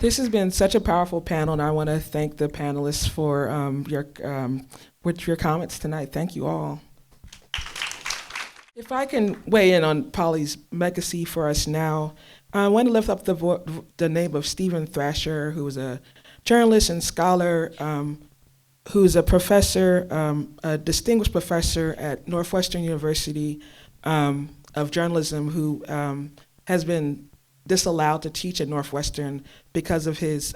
This has been such a powerful panel, and I want to thank the panelists for your comments tonight. Thank you all. If I can weigh in on Pauli's legacy for us now, I want to lift up the name of Stephen Thrasher, who is a journalist and scholar, who's a professor, a distinguished professor at Northwestern University of journalism, who has been disallowed to teach at Northwestern because of his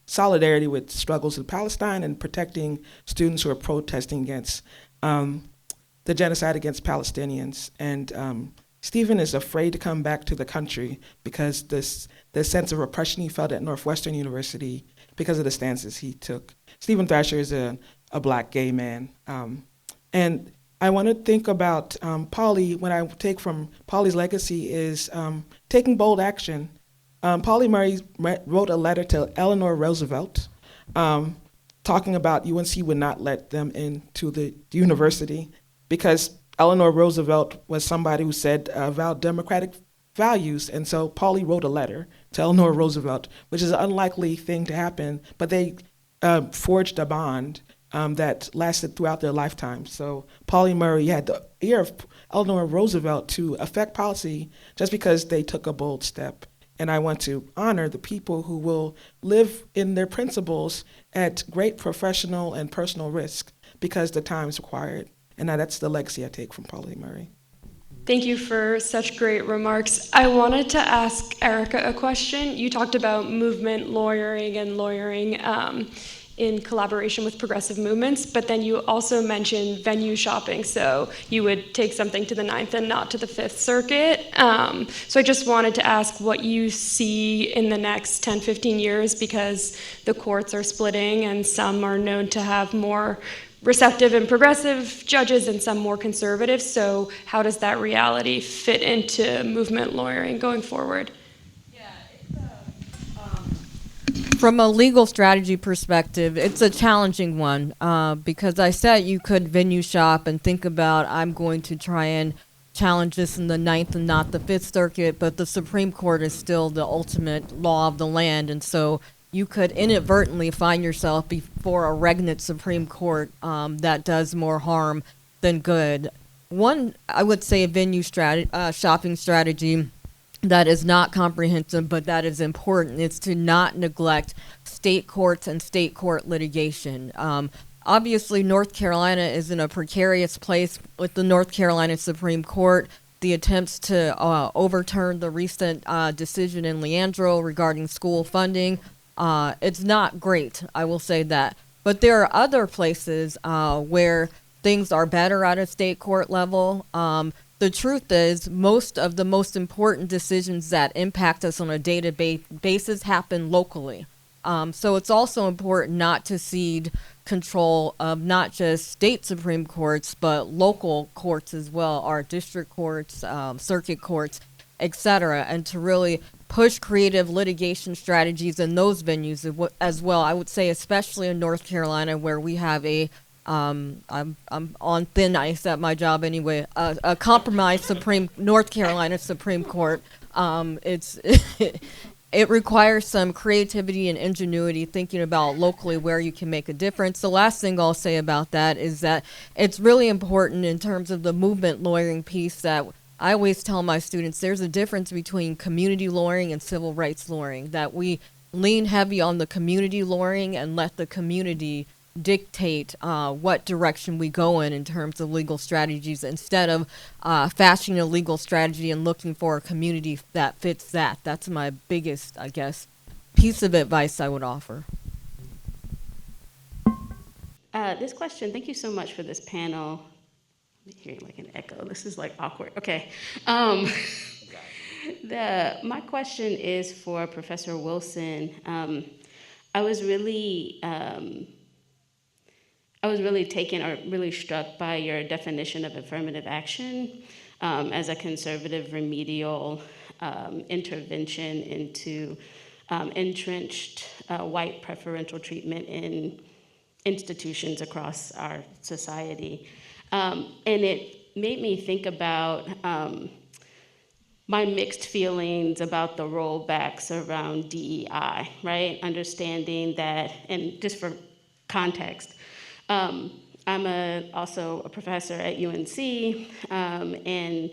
solidarity with struggles in Palestine and protecting students who are protesting against the genocide against Palestinians. And Stephen is afraid to come back to the country because the sense of repression he felt at Northwestern University because of the stances he took. Stephen Thrasher is a Black gay man. And I want to think about Pauli. What I take from Pauli's legacy is taking bold action. Pauli Murray wrote a letter to Eleanor Roosevelt talking about UNC would not let them into the university because Eleanor Roosevelt was somebody who said about democratic values. And so Pauli wrote a letter to Eleanor Roosevelt, which is an unlikely thing to happen, but they forged a bond that lasted throughout their lifetime. So Pauli Murray had the ear of Eleanor Roosevelt to affect policy just because they took a bold step. And I want to honor the people who will live in their principles at great professional and personal risk because the times require it. And that's the legacy I take from Pauli Murray. Thank you for such great remarks. I wanted to ask Erika a question. You talked about movement lawyering and lawyering in collaboration with progressive movements, but then you also mentioned venue shopping. So you would take something to the Ninth and not to the Fifth Circuit. So I just wanted to ask what you see in the next 10, 15 years, because the courts are splitting and some are known to have more receptive and progressive judges and some more conservative. So how does that reality fit into movement lawyering going forward? From a legal strategy perspective, it's a challenging one because I said you could venue shop and think about, I'm going to try and challenge this in the Ninth and not the Fifth Circuit, but the Supreme Court is still the ultimate law of the land, and so you could inadvertently find yourself before a regnant Supreme Court that does more harm than good. One, I would say, a venue shopping strategy that is not comprehensive, but that is important, is to not neglect state courts and state court litigation. Obviously, North Carolina is in a precarious place with the North Carolina Supreme Court. The attempts to overturn the recent decision in Leandro regarding school funding, it's not great, I will say that. But there are other places where things are better at a state court level. The truth is, most of the most important decisions that impact us on a day-to-day basis happen locally. So it's also important not to cede control of not just state Supreme Courts, but local courts as well, our district courts, circuit courts, et cetera, and to really push creative litigation strategies in those venues as well. I would say especially in North Carolina, where we have I'm on thin ice at my job anyway, a compromised North Carolina Supreme Court. It requires some creativity and ingenuity, thinking about locally where you can make a difference. The last thing I'll say about that is that it's really important in terms of the movement lawyering piece that I always tell my students there's a difference between community lawyering and civil rights lawyering, that we lean heavy on the community lawyering and let the community dictate what direction we go in terms of legal strategies, instead of fashioning a legal strategy and looking for a community that fits that. That's my biggest, I guess, piece of advice I would offer. This question, thank you so much for this panel. I'm hearing like an echo. This is like awkward. Okay. My question is for Professor Wilson. I was really taken or really struck by your definition of affirmative action as a conservative remedial intervention into entrenched white preferential treatment in institutions across our society. And it made me think about my mixed feelings about the rollbacks around DEI, right? Understanding that, and just for context, I'm also a professor at UNC and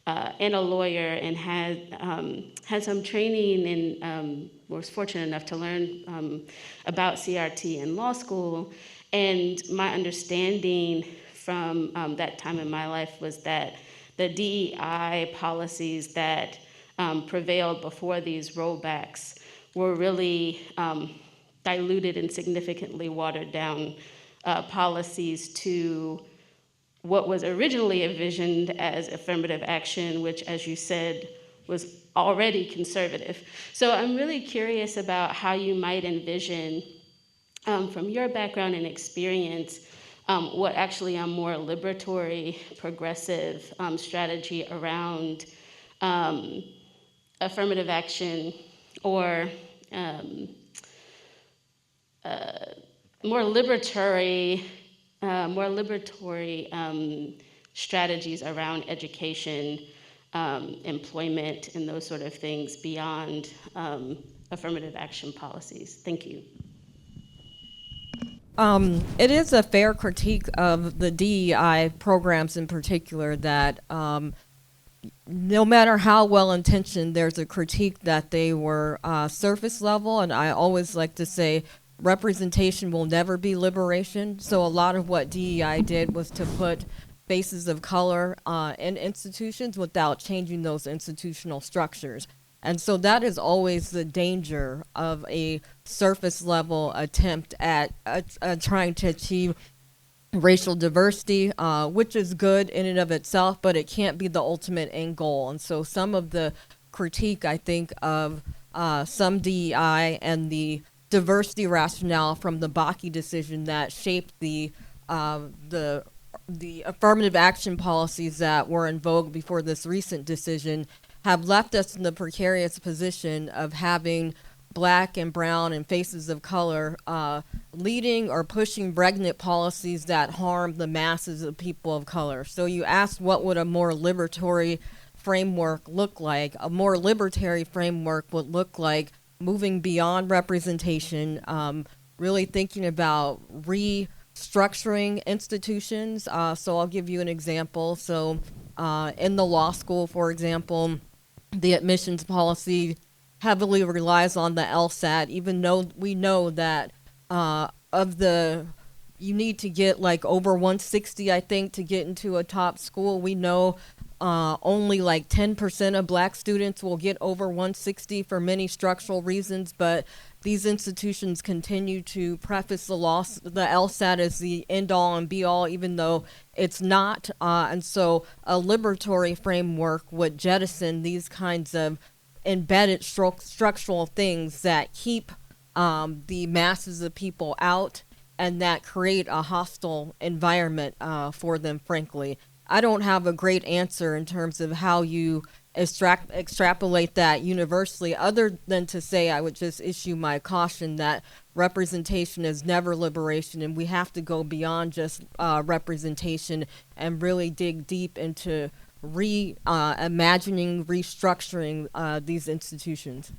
a lawyer, and had some training and was fortunate enough to learn about CRT in law school. And my understanding from that time in my life was that the DEI policies that prevailed before these rollbacks were really diluted and significantly watered down policies to what was originally envisioned as affirmative action, which, as you said, was already conservative. So I'm really curious about how you might envision, from your background and experience, what actually a more liberatory, progressive strategy around affirmative action, or more liberatory strategies around education, employment, and those sort of things beyond affirmative action policies. Thank you. It is a fair critique of the DEI programs in particular that no matter how well-intentioned, there's a critique that they were surface level, and I always like to say representation will never be liberation. So a lot of what DEI did was to put faces of color in institutions without changing those institutional structures. And so that is always the danger of a surface level attempt at trying to achieve racial diversity, which is good in and of itself, but it can't be the ultimate end goal. And so some of the critique, I think, of some DEI and the diversity rationale from the Bakke decision that shaped the affirmative action policies that were in vogue before this recent decision have left us in the precarious position of having Black and brown and faces of color leading or pushing pregnant policies that harm the masses of people of color. So you asked, what would a more liberatory framework look like? A more libertary framework would look like moving beyond representation, really thinking about restructuring institutions. So I'll give you an example. So in the law school, for example, the admissions policy heavily relies on the LSAT, even though we know that you need to get like over 160, I think, to get into a top school. We know only like 10% of Black students will get over 160 for many structural reasons, but these institutions continue to preface the LSAT as the end-all and be-all, even though it's not. And so a liberatory framework would jettison these kinds of embedded structural things that keep the masses of people out and that create a hostile environment for them, frankly. I don't have a great answer in terms of how you extrapolate that universally, other than to say I would just issue my caution that representation is never liberation, and we have to go beyond just representation and really dig deep into imagining, restructuring these institutions.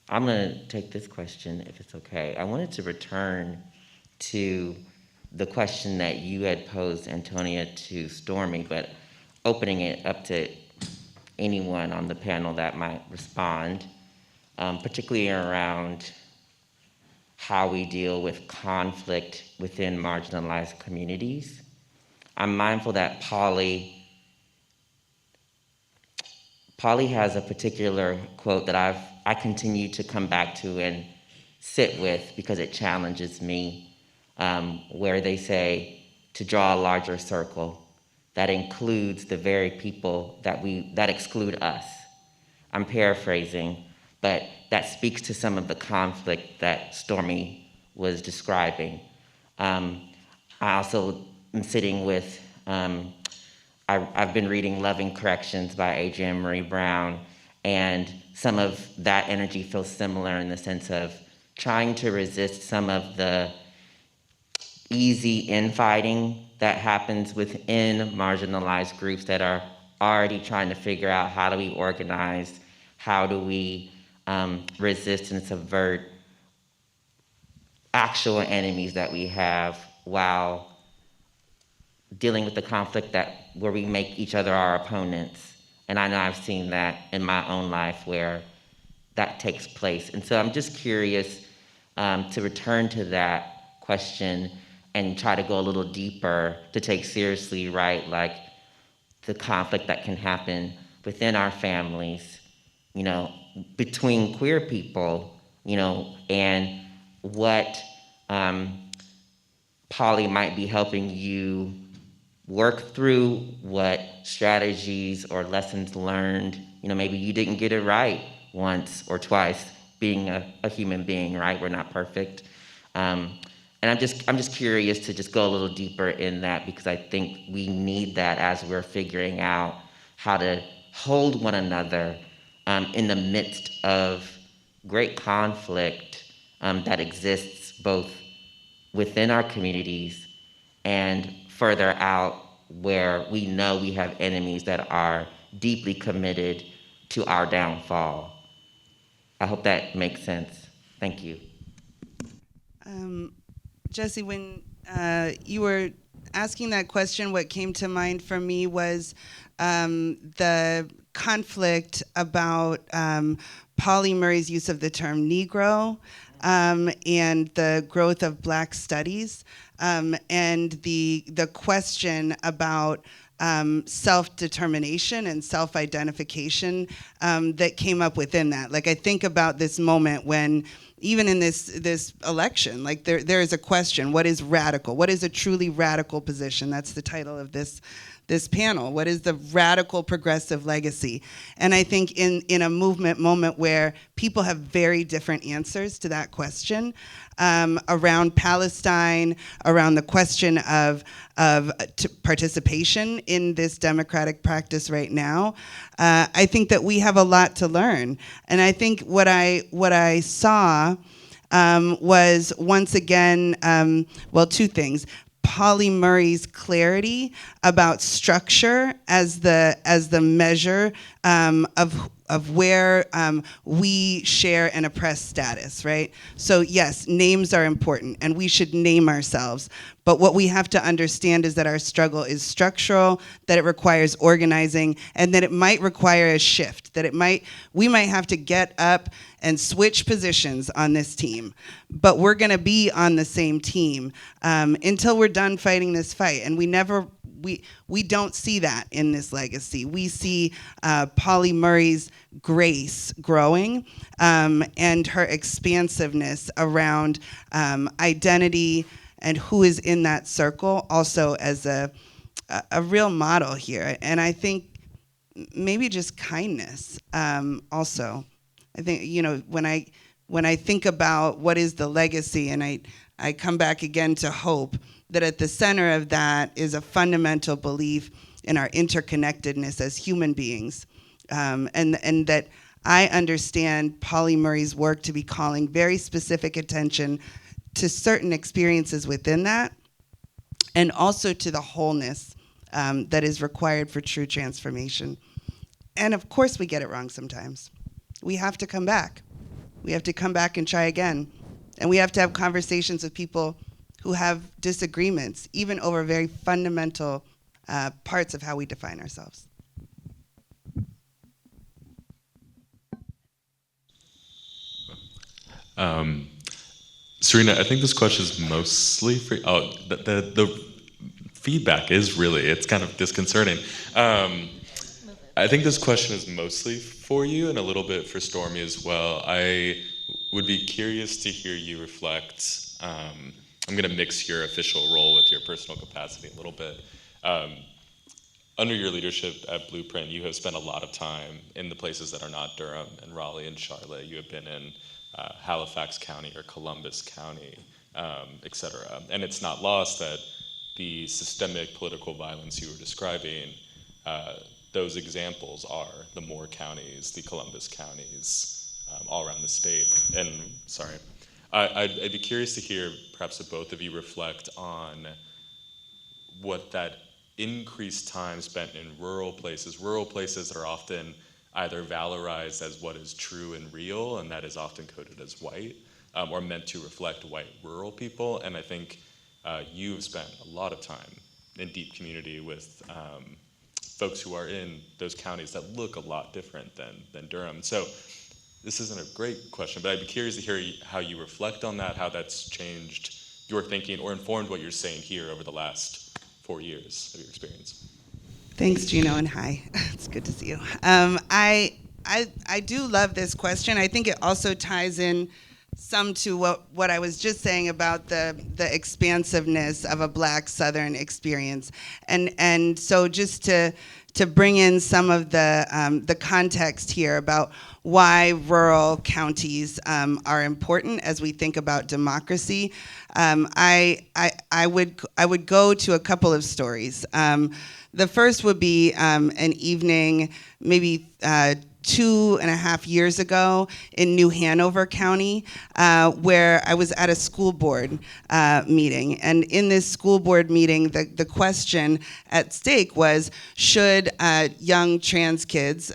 I'm going to take this question, if it's okay. I wanted to return to the question that you had posed, Antonia, to Stormie, but opening it up to anyone on the panel that might respond, particularly around how we deal with conflict within marginalized communities. I'm mindful that Pauli has a particular quote that I continue to come back to and sit with because it challenges me, where they say to draw a larger circle that includes the very people that exclude us. I'm paraphrasing, but that speaks to some of the conflict that Stormie was describing. I also am sitting with, I've been reading Loving Corrections by Adrienne Maree Brown, and some of that energy feels similar in the sense of trying to resist some of the easy infighting that happens within marginalized groups that are already trying to figure out how do we organize, how do we resist and subvert actual enemies that we have while dealing with the conflict where we make each other our opponents. And I know I've seen that in my own life where that takes place. And so I'm just curious to return to that question and try to go a little deeper to take seriously, right, like the conflict that can happen within our families, between queer people, and what Pauli might be helping you work through, what strategies or lessons learned, maybe you didn't get it right once or twice, being a human being, right? We're not perfect. And I'm just curious to just go a little deeper in that, because I think we need that as we're figuring out how to hold one another in the midst of great conflict that exists both within our communities and further out where we know we have enemies that are deeply committed to our downfall. I hope that makes sense. Thank you. Jesse, when You were asking that question. What came to mind for me was the conflict about Pauli Murray's use of the term Negro and the growth of Black studies, and the question about self-determination and self-identification that came up within that. Like, I think about this moment when, even in this election, like there is a question: what is radical? What is a truly radical position? That's the title of this panel. What is the radical progressive legacy? And I think in a movement moment where people have very different answers to that question, around Palestine, around the question of participation in this democratic practice right now, I think that we have a lot to learn. And I think what I saw was, once again, well, two things. Pauli Murray's clarity about structure as the measure of where we share an oppressed status, right? So yes, names are important, and we should name ourselves. But what we have to understand is that our struggle is structural, that it requires organizing, and that it might require a shift, that we might have to get up and switch positions on this team. But we're gonna be on the same team until we're done fighting this fight. And we don't see that in this legacy. We see Pauli Murray's grace growing, and her expansiveness around identity and who is in that circle, also as a real model here. And I think maybe just kindness also. I think, when I think about what is the legacy, and I come back again to hope, that at the center of that is a fundamental belief in our interconnectedness as human beings, and that I understand Pauli Murray's work to be calling very specific attention to certain experiences within that, and also to the wholeness that is required for true transformation. And of course we get it wrong sometimes. We have to come back. We have to come back and try again. And we have to have conversations with people who have disagreements, even over very fundamental parts of how we define ourselves. Serena, I think this question is mostly for, the feedback is really, it's kind of disconcerting. I think this question is mostly for you and a little bit for Stormie as well. I would be curious to hear you reflect. I'm gonna mix your official role with your personal capacity a little bit. Under your leadership at Blueprint, you have spent a lot of time in the places that are not Durham and Raleigh and Charlotte. You have been in Halifax County or Columbus County, et cetera. And it's not lost that the systemic political violence you were describing, those examples are the Moore counties, the Columbus counties, all around the state. And sorry, I'd be curious to hear perhaps if both of you reflect on what that increased time spent in rural places that are often either valorized as what is true and real, and that is often coded as white, or meant to reflect white rural people. And I think you've spent a lot of time in deep community with folks who are in those counties that look a lot different than Durham. So this isn't a great question, but I'd be curious to hear how you reflect on that, how that's changed your thinking or informed what you're saying here over the last 4 years of your experience. Thanks, Gino, and hi. It's good to see you. I do love this question. I think it also ties in some to what I was just saying about the expansiveness of a Black Southern experience, and so just to bring in some of the context here about why rural counties are important as we think about democracy. I would go to a couple of stories. The first would be an evening, maybe 2.5 years ago in New Hanover County, where I was at a school board meeting. And in this school board meeting, the question at stake was, should young trans kids,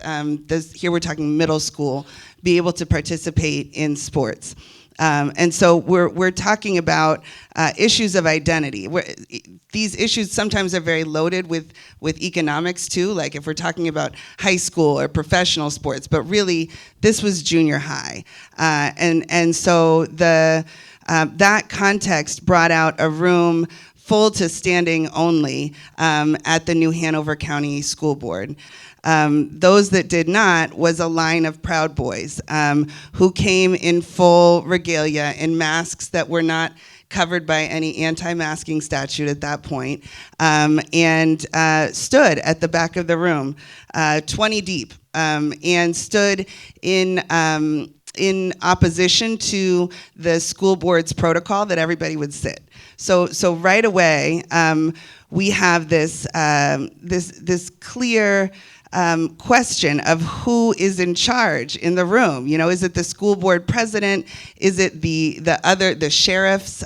here we're talking middle school, be able to participate in sports? And so we're talking about issues of identity. These issues sometimes are very loaded with economics too, like if we're talking about high school or professional sports, but really this was junior high. And so that context brought out a room full to standing only at the New Hanover County School Board. Those that did not was a line of Proud Boys who came in full regalia in masks that were not covered by any anti-masking statute at that point, and stood at the back of the room, 20 deep, and stood in opposition to the school board's protocol that everybody would sit. So right away, we have this clear question of who is in charge in the room. You know, is it the school board president? Is it the sheriffs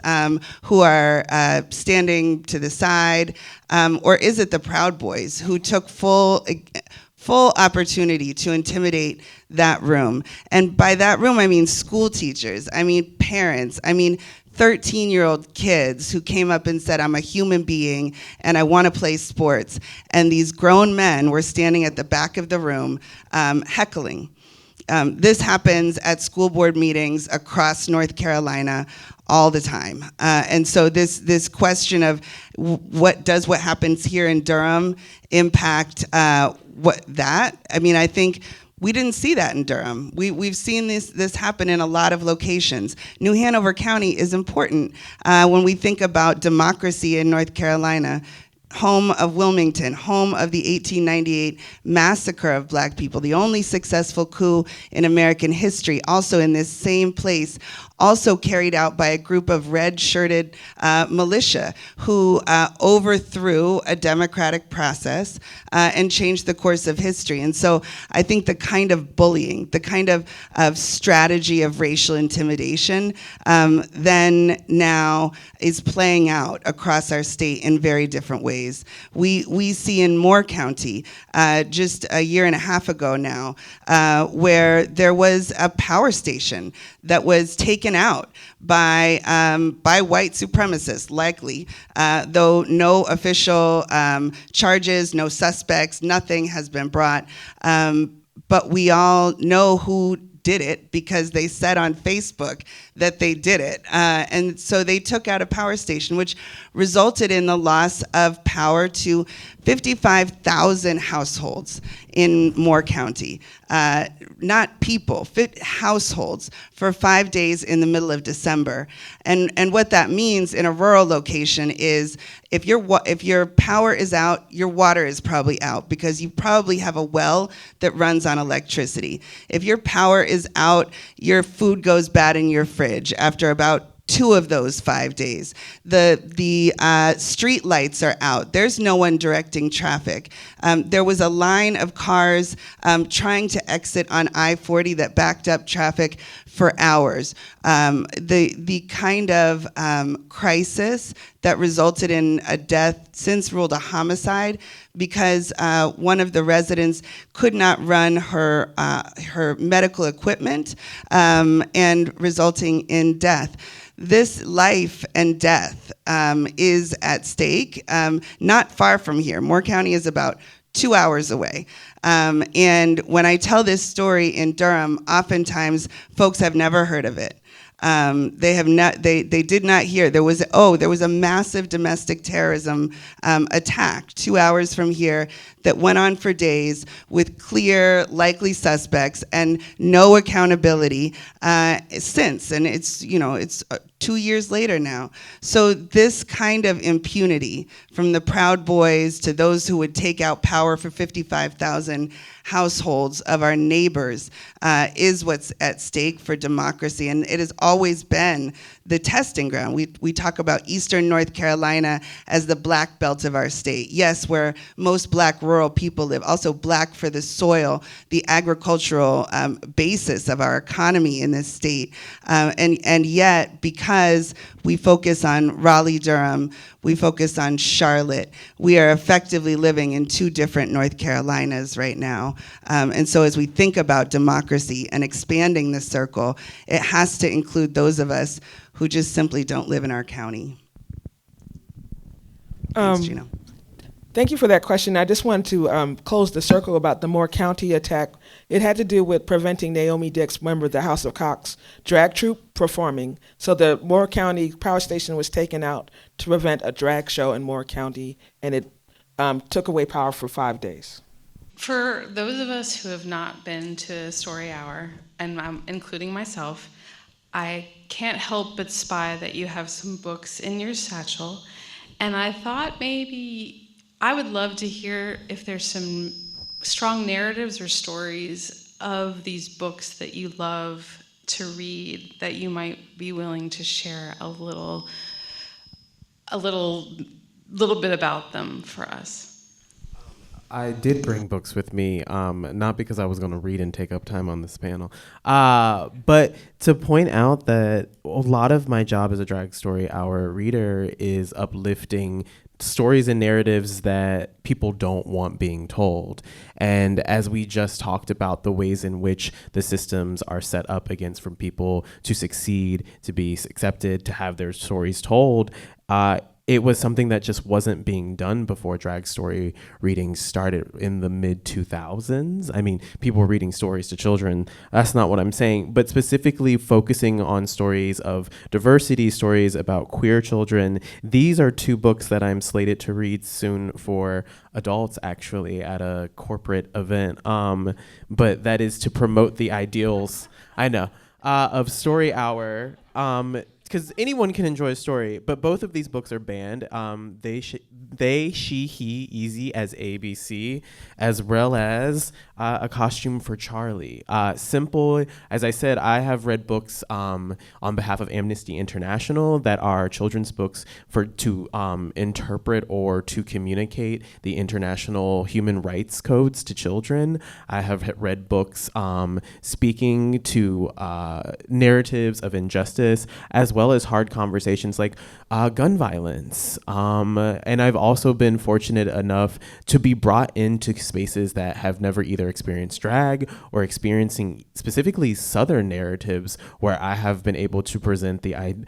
who are standing to the side? Or is it the Proud Boys who took full opportunity to intimidate that room? And by that room, I mean school teachers, I mean parents, I mean 13-year-old kids who came up and said, I'm a human being and I want to play sports. And these grown men were standing at the back of the room heckling. This happens at school board meetings across North Carolina all the time. And so this question of what happens here in Durham impact I think we didn't see that in Durham. We've seen this happen in a lot of locations. New Hanover County is important when we think about democracy in North Carolina. Home of Wilmington, home of the 1898 massacre of Black people, the only successful coup in American history, also in this same place, also carried out by a group of red-shirted militia who overthrew a democratic process and changed the course of history. And so I think the kind of bullying, the kind of strategy of racial intimidation then now is playing out across our state in very different ways. We see in Moore County, just a year and a half ago now, where there was a power station that was taken out by white supremacists, likely, though no official charges, no suspects, nothing has been brought. But we all know who did it because they said on Facebook that they did it. And so they took out a power station, which resulted in the loss of power to 55,000 households in Moore County. Not people, households for 5 days in the middle of December. And what that means in a rural location is if your power is out, your water is probably out because you probably have a well that runs on electricity. If your power is out, your food goes bad in your fridge after about 2 of those 5 days. The street lights are out. There's no one directing traffic. There was a line of cars trying to exit on I-40 that backed up traffic for hours. The kind of crisis that resulted in a death since ruled a homicide because one of the residents could not run her medical equipment and resulting in death. This life and death is at stake, not far from here. Moore County is about 2 hours away. And when I tell this story in Durham, oftentimes folks have never heard of it. They did not hear. There was a massive domestic terrorism attack 2 hours from here that went on for days with clear, likely suspects and no accountability since. And it's 2 years later now. So this kind of impunity from the Proud Boys to those who would take out power for 55,000 households of our neighbors is what's at stake for democracy. And it has always been the testing ground. We talk about Eastern North Carolina as the black belt of our state. Yes, where most black rural people live, also black for the soil, the agricultural basis of our economy in this state. And yet, because because we focus on Raleigh-Durham, we focus on Charlotte, we are effectively living in 2 different North Carolinas right now. And so as we think about democracy and expanding the circle, it has to include those of us who just simply don't live in our county. Thanks, Gino. Thank you for that question. I just wanted to close the circle about the Moore County attack. It had to do with preventing Naomi Dick's member of the House of Coxx drag troupe performing. So the Moore County power station was taken out to prevent a drag show in Moore County, and it took away power for 5 days. For those of us who have not been to Story Hour, and including myself, I can't help but spy that you have some books in your satchel, and I thought maybe I would love to hear if there's some strong narratives or stories of these books that you love to read that you might be willing to share a little bit about them for us. I did bring books with me, not because I was going to read and take up time on this panel, but to point out that a lot of my job as a Drag Story Hour reader is uplifting stories and narratives that people don't want being told. And as we just talked about the ways in which the systems are set up against for people to succeed, to be accepted, to have their stories told, it was something that just wasn't being done before drag story reading started in the mid-2000s. I mean, people were reading stories to children. That's not what I'm saying. But specifically focusing on stories of diversity, stories about queer children. These are 2 books that I'm slated to read soon for adults, actually, at a corporate event. But that is to promote the ideals, I know, of Story Hour. Because anyone can enjoy a story, but both of these books are banned. They, she, he, easy as ABC, as well as A Costume for Charlie. Simple, as I said, I have read books on behalf of Amnesty International that are children's books to interpret or to communicate the international human rights codes to children. I have read books speaking to narratives of injustice, as well as hard conversations like gun violence. And I've also been fortunate enough to be brought into spaces that have never either experienced drag or experiencing specifically Southern narratives, where I have been able to present the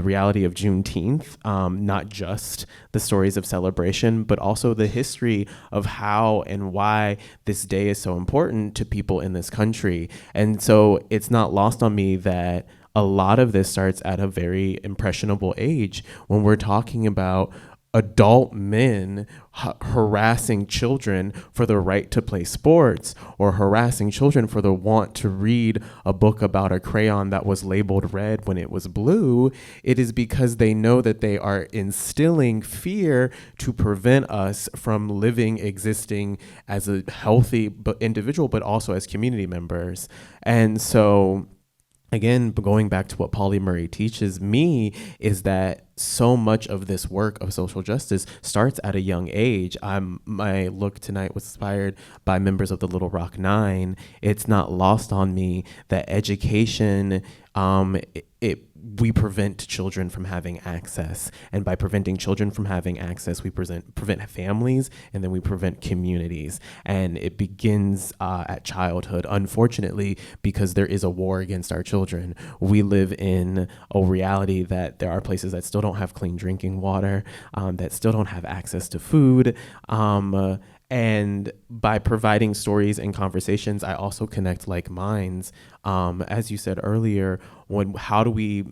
reality of Juneteenth, not just the stories of celebration, but also the history of how and why this day is so important to people in this country. And so it's not lost on me that a lot of this starts at a very impressionable age when we're talking about adult men harassing children for the right to play sports, or harassing children for the want to read a book about a crayon that was labeled red when it was blue. It is because they know that they are instilling fear to prevent us from living, existing as a healthy individual, but also as community members. And so, again, going back to what Pauli Murray teaches me, is that so much of this work of social justice starts at a young age. My look tonight was inspired by members of the Little Rock Nine. It's not lost on me that education, we prevent children from having access. And by preventing children from having access, we prevent families, and then we prevent communities. And it begins at childhood, unfortunately, because there is a war against our children. We live in a reality that there are places that still don't have clean drinking water, that still don't have access to food. And by providing stories and conversations, I also connect like minds. As you said earlier, how do we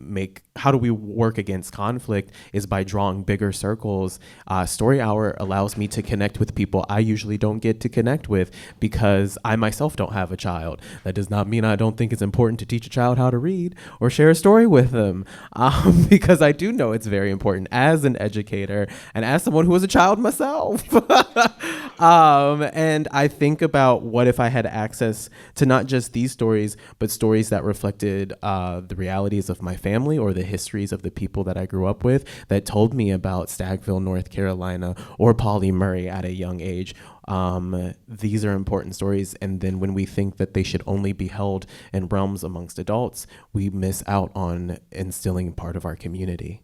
work against conflict is by drawing bigger circles. Story Hour allows me to connect with people I usually don't get to connect with because I myself don't have a child. That does not mean I don't think it's important to teach a child how to read or share a story with them, because I do know it's very important as an educator and as someone who was a child myself. And I think about what if I had access to not just these stories, but stories that reflected the realities of my family or the histories of the people that I grew up with that told me about Stagville, North Carolina, or Pauli Murray at a young age. These are important stories, and then when we think that they should only be held in realms amongst adults, we miss out on instilling part of our community.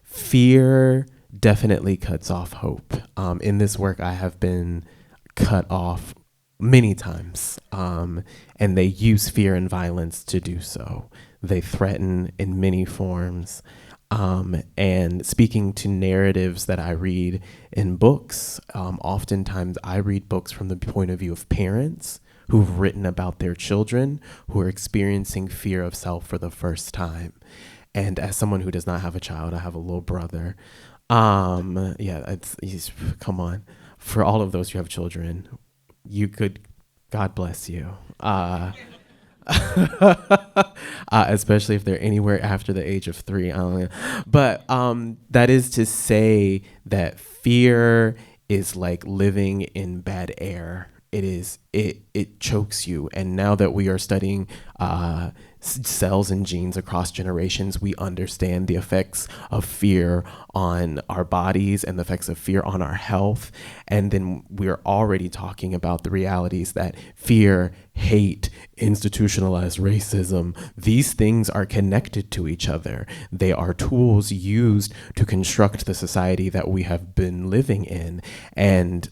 Fear definitely cuts off hope. In this work, I have been cut off many times, and they use fear and violence to do so. They threaten in many forms. And speaking to narratives that I read in books, oftentimes I read books from the point of view of parents who've written about their children who are experiencing fear of self for the first time. And as someone who does not have a child, I have a little brother. Come on. For all of those who have children, God bless you. Especially if they're anywhere after the age of 3. But that is to say that fear is like living in bad air. It chokes you. And now that we are studying cells and genes across generations, we understand the effects of fear on our bodies and the effects of fear on our health. And then we're already talking about the realities that fear, hate, institutionalized racism, these things are connected to each other. They are tools used to construct the society that we have been living in. And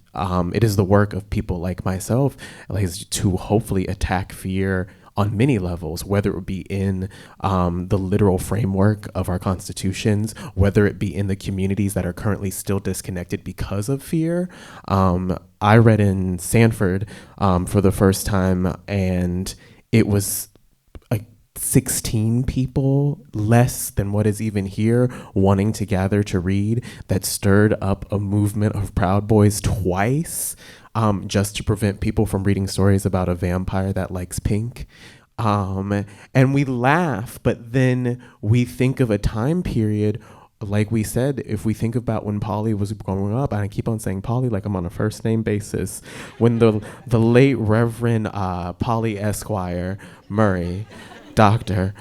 it is the work of people like myself to hopefully attack fear on many levels, whether it be in the literal framework of our constitutions, whether it be in the communities that are currently still disconnected because of fear. I read in Sanford for the first time, and it was 16 people, less than what is even here, wanting to gather to read, that stirred up a movement of Proud Boys twice, just to prevent people from reading stories about a vampire that likes pink. And we laugh, but then we think of a time period, like we said, if we think about when Pauli was growing up, and I keep on saying Pauli like I'm on a first name basis, when the late Reverend Pauli Esquire Murray, doctor,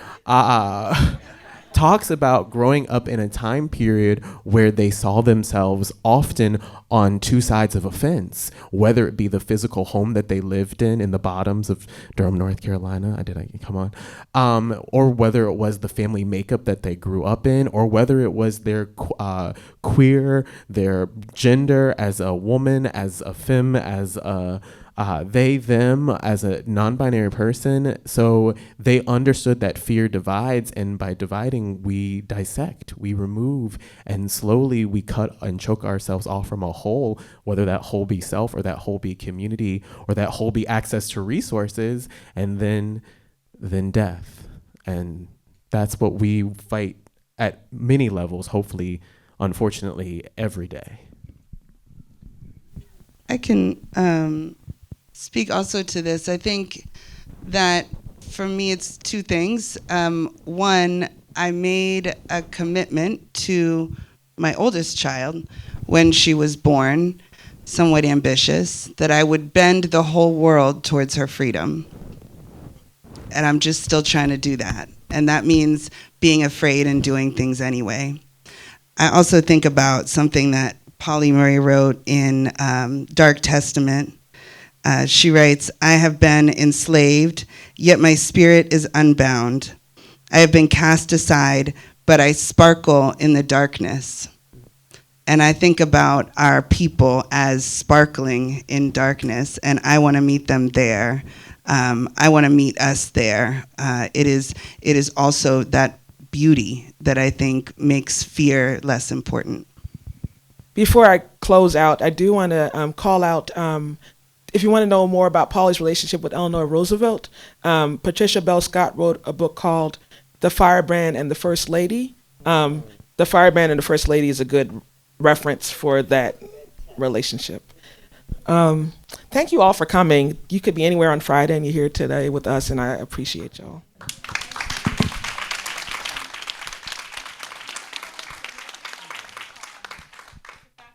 talks about growing up in a time period where they saw themselves often on two sides of a fence, whether it be the physical home that they lived in the bottoms of Durham, North Carolina, or whether it was the family makeup that they grew up in, or whether it was their queer, their gender as a woman, as a femme, as a they, them, as a non-binary person. So they understood that fear divides, and by dividing, we dissect, we remove, and slowly we cut and choke ourselves off from a whole, whether that whole be self, or that whole be community, or that whole be access to resources, and then death. And that's what we fight at many levels, hopefully, unfortunately, every day. I can speak also to this. I think that for me it's two things. One, I made a commitment to my oldest child when she was born, somewhat ambitious, that I would bend the whole world towards her freedom. And I'm just still trying to do that. And that means being afraid and doing things anyway. I also think about something that Pauli Murray wrote in Dark Testament. She writes, "I have been enslaved, yet my spirit is unbound. I have been cast aside, but I sparkle in the darkness." And I think about our people as sparkling in darkness, and I want to meet them there. I want to meet us there. It is also that beauty that I think makes fear less important. Before I close out, I do want to call out, if you want to know more about Pauli's relationship with Eleanor Roosevelt, Patricia Bell Scott wrote a book called The Firebrand and the First Lady. The Firebrand and the First Lady is a good reference for that relationship. Thank you all for coming. You could be anywhere on Friday, and you're here today with us, and I appreciate y'all.